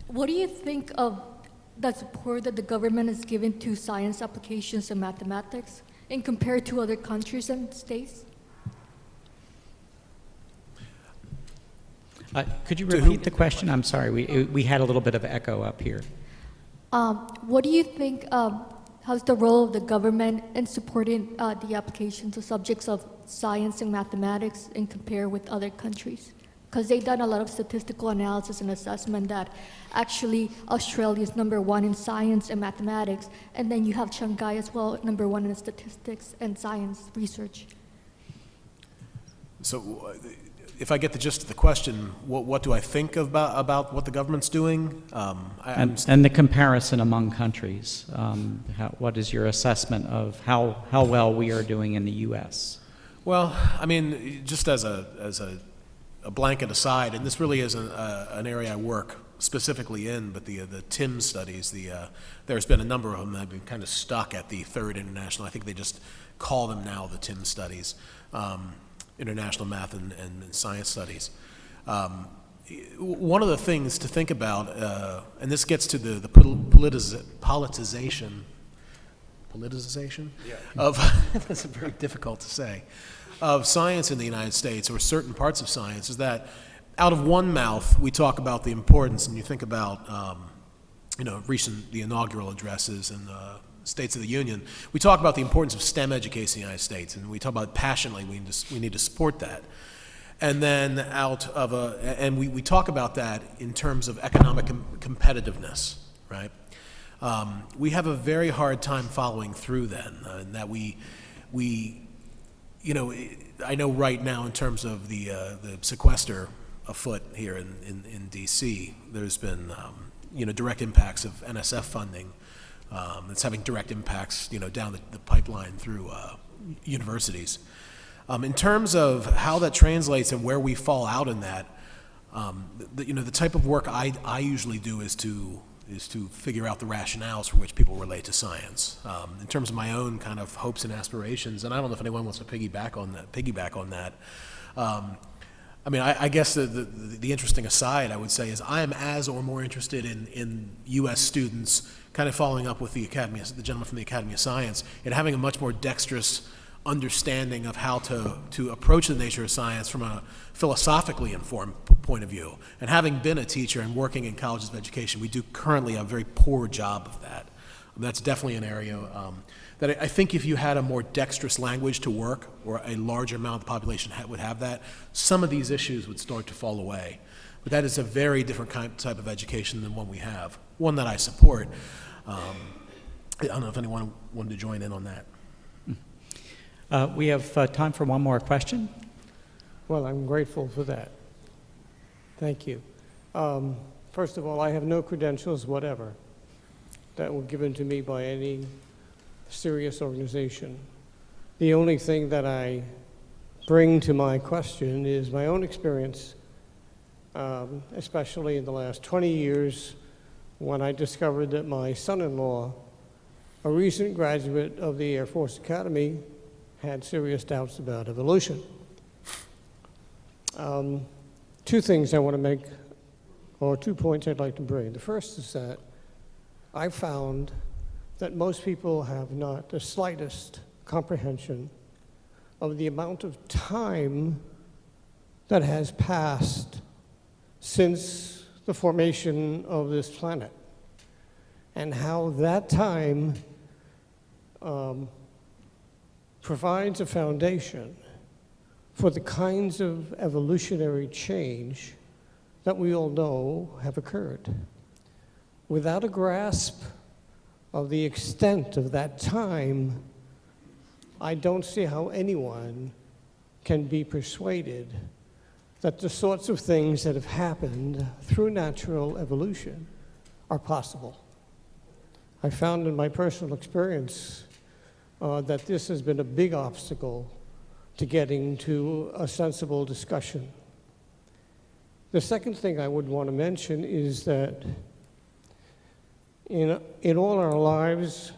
What do you think of the support that the government is giving to science applications and mathematics and compared to other countries and states? Could you repeat the question? I'm sorry, we had a little bit of echo up here. What do you think, how's the role of the government in supporting the applications of subjects of science and mathematics and compare with other countries? Because they've done a lot of statistical analysis and assessment that actually Australia is #1 in science and mathematics, and then you have Shanghai as well, #1 in statistics and science research. So if I get the gist of the question, what do I think about what the government's doing? And the comparison among countries. What is your assessment of how well we are doing in the U.S.? Well, I mean, just as a blanket aside, and this really isn't an area I work specifically in, but the TIM studies, there's been a number of them that have been kind of stuck at the Third International. I think they just call them now the TIM studies, International Math and Science Studies. One of the things to think about, and this gets to the politicization Yeah. of, that's very difficult to say, of science in the United States, or certain parts of science, is that out of one mouth we talk about the importance, and you think about the inaugural addresses and States of the Union, we talk about the importance of STEM education in the United States, and we talk about it passionately, we need to support that. And then we talk about that in terms of economic competitiveness, right? We have a very hard time following through then, and that I know right now in terms of the sequester afoot here in DC, there's been direct impacts of NSF funding. It's having direct impacts, down the pipeline through universities. In terms of how that translates and where we fall out in that, the type of work I usually do is to figure out the rationales for which people relate to science. In terms of my own kind of hopes and aspirations, and I don't know if anyone wants to piggyback on that. I mean, I guess the interesting aside I would say is I am as or more interested in U.S. students, kind of following up with the gentleman from the Academy of Science, in having a much more dexterous understanding of how to approach the nature of science from a philosophically informed point of view. And having been a teacher and working in colleges of education, we do currently a very poor job of that. That's definitely an area that I think if you had a more dexterous language to work, or a larger amount of the population would have that, some of these issues would start to fall away. But that is a very different type of education than one we have, one that I support. I don't know if anyone wanted to join in on that. We have time for one more question. Well, I'm grateful for that. Thank you. First of all, I have no credentials whatever that were given to me by any serious organization. The only thing that I bring to my question is my own experience, especially in the last 20 years when I discovered that my son-in-law, a recent graduate of the Air Force Academy, had serious doubts about evolution. Two things I want to make, or 2 points I'd like to bring. The first is that I found that most people have not the slightest comprehension of the amount of time that has passed since the formation of this planet, and how that time provides a foundation for the kinds of evolutionary change that we all know have occurred. Without a grasp of the extent of that time, I don't see how anyone can be persuaded that the sorts of things that have happened through natural evolution are possible. I found in my personal experience that this has been a big obstacle to getting to a sensible discussion. The second thing I would want to mention is that in all our lives,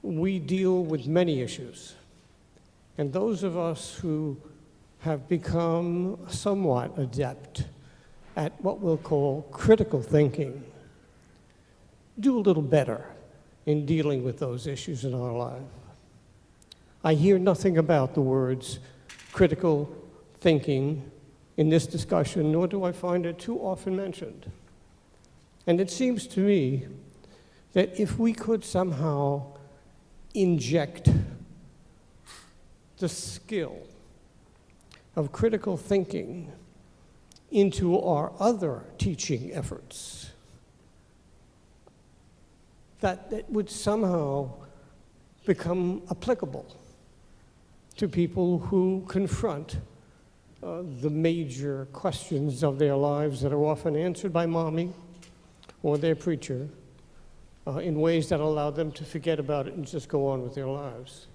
we deal with many issues. And those of us who have become somewhat adept at what we'll call critical thinking do a little better in dealing with those issues in our life. I hear nothing about the words critical thinking in this discussion, nor do I find it too often mentioned. And it seems to me that if we could somehow inject the skill of critical thinking into our other teaching efforts, that it would somehow become applicable to people who confront the major questions of their lives that are often answered by mommy or their preacher in ways that allow them to forget about it and just go on with their lives.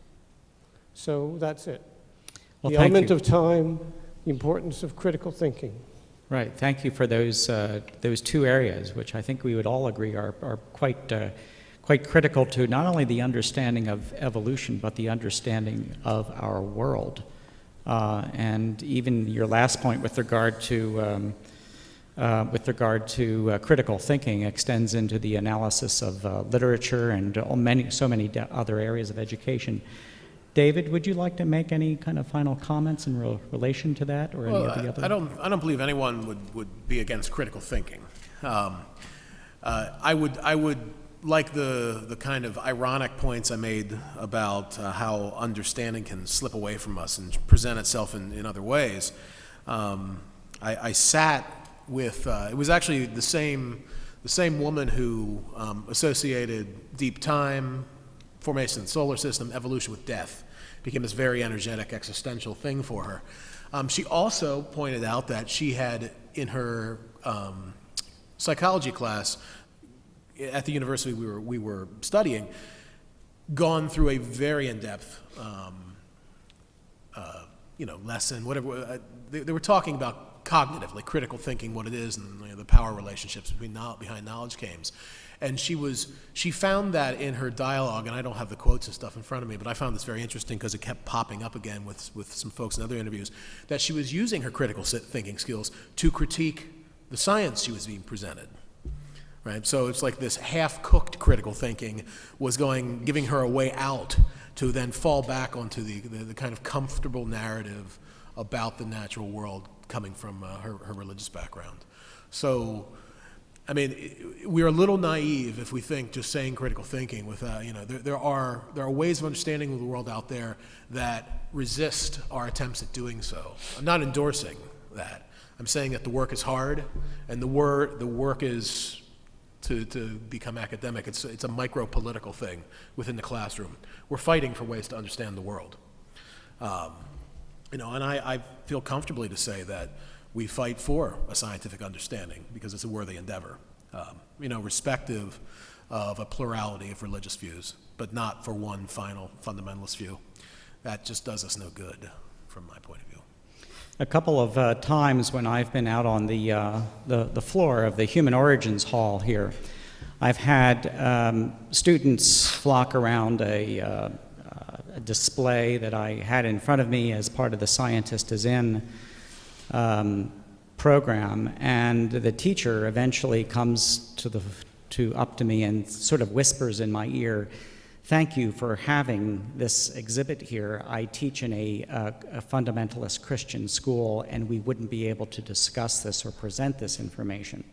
So that's it. Well, the element of time, the importance of critical thinking. Right. Thank you for those two areas, which I think we would all agree are quite critical to not only the understanding of evolution, but the understanding of our world. And even your last point with regard to critical thinking extends into the analysis of literature and so many other areas of education. David, would you like to make any kind of final comments in relation to that, or any of the other? I don't believe anyone would be against critical thinking. I would like the kind of ironic points I made about how understanding can slip away from us and present itself in other ways. I sat with it was actually the same woman who associated deep time, formation of the solar system, evolution with death. Became this very energetic existential thing for her. She also pointed out that she had, in her psychology class at the university we were studying, gone through a very in-depth lesson, whatever. They were talking about cognitively, critical thinking, what it is, and the power relationships behind knowledge games. And she found that in her dialogue, and I don't have the quotes and stuff in front of me, but I found this very interesting because it kept popping up again with some folks in other interviews, that she was using her critical thinking skills to critique the science she was being presented. Right? So it's like this half-cooked critical thinking was giving her a way out to then fall back onto the kind of comfortable narrative about the natural world coming from her religious background. So, I mean, we're a little naive if we think just saying critical thinking without, there are ways of understanding the world out there that resist our attempts at doing so. I'm not endorsing that. I'm saying that the work is hard, and the work is to become academic. It's a micro-political thing within the classroom. We're fighting for ways to understand the world. And I feel comfortably to say that we fight for a scientific understanding because it's a worthy endeavor, respective of a plurality of religious views, but not for one final fundamentalist view. That just does us no good from my point of view. A couple of times when I've been out on the floor of the Human Origins Hall here, I've had students flock around a display that I had in front of me as part of the Scientist is In program, and the teacher eventually comes up to me and sort of whispers in my ear, "Thank you for having this exhibit here. I teach in a fundamentalist Christian school, and we wouldn't be able to discuss this or present this information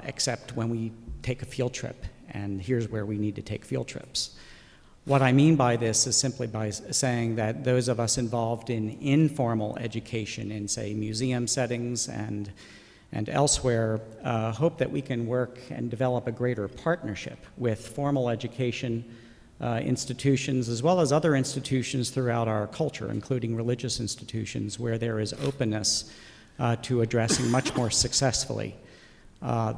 except when we take a field trip, and here's where we need to take field trips." What I mean by this is simply by saying that those of us involved in informal education in, say, museum settings and elsewhere hope that we can work and develop a greater partnership with formal education institutions as well as other institutions throughout our culture, including religious institutions, where there is openness to addressing much more successfully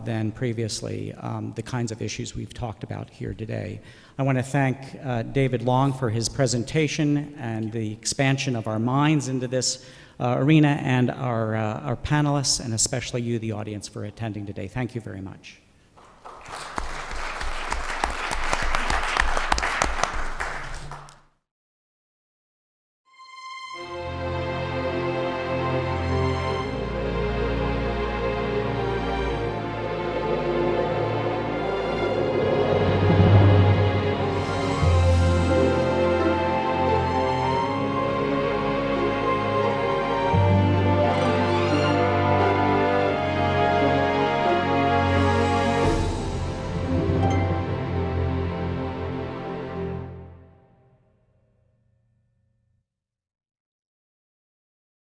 than previously the kinds of issues we've talked about here today. I want to thank David Long for his presentation and the expansion of our minds into this arena, and our panelists, and especially you, the audience, for attending today. Thank you very much.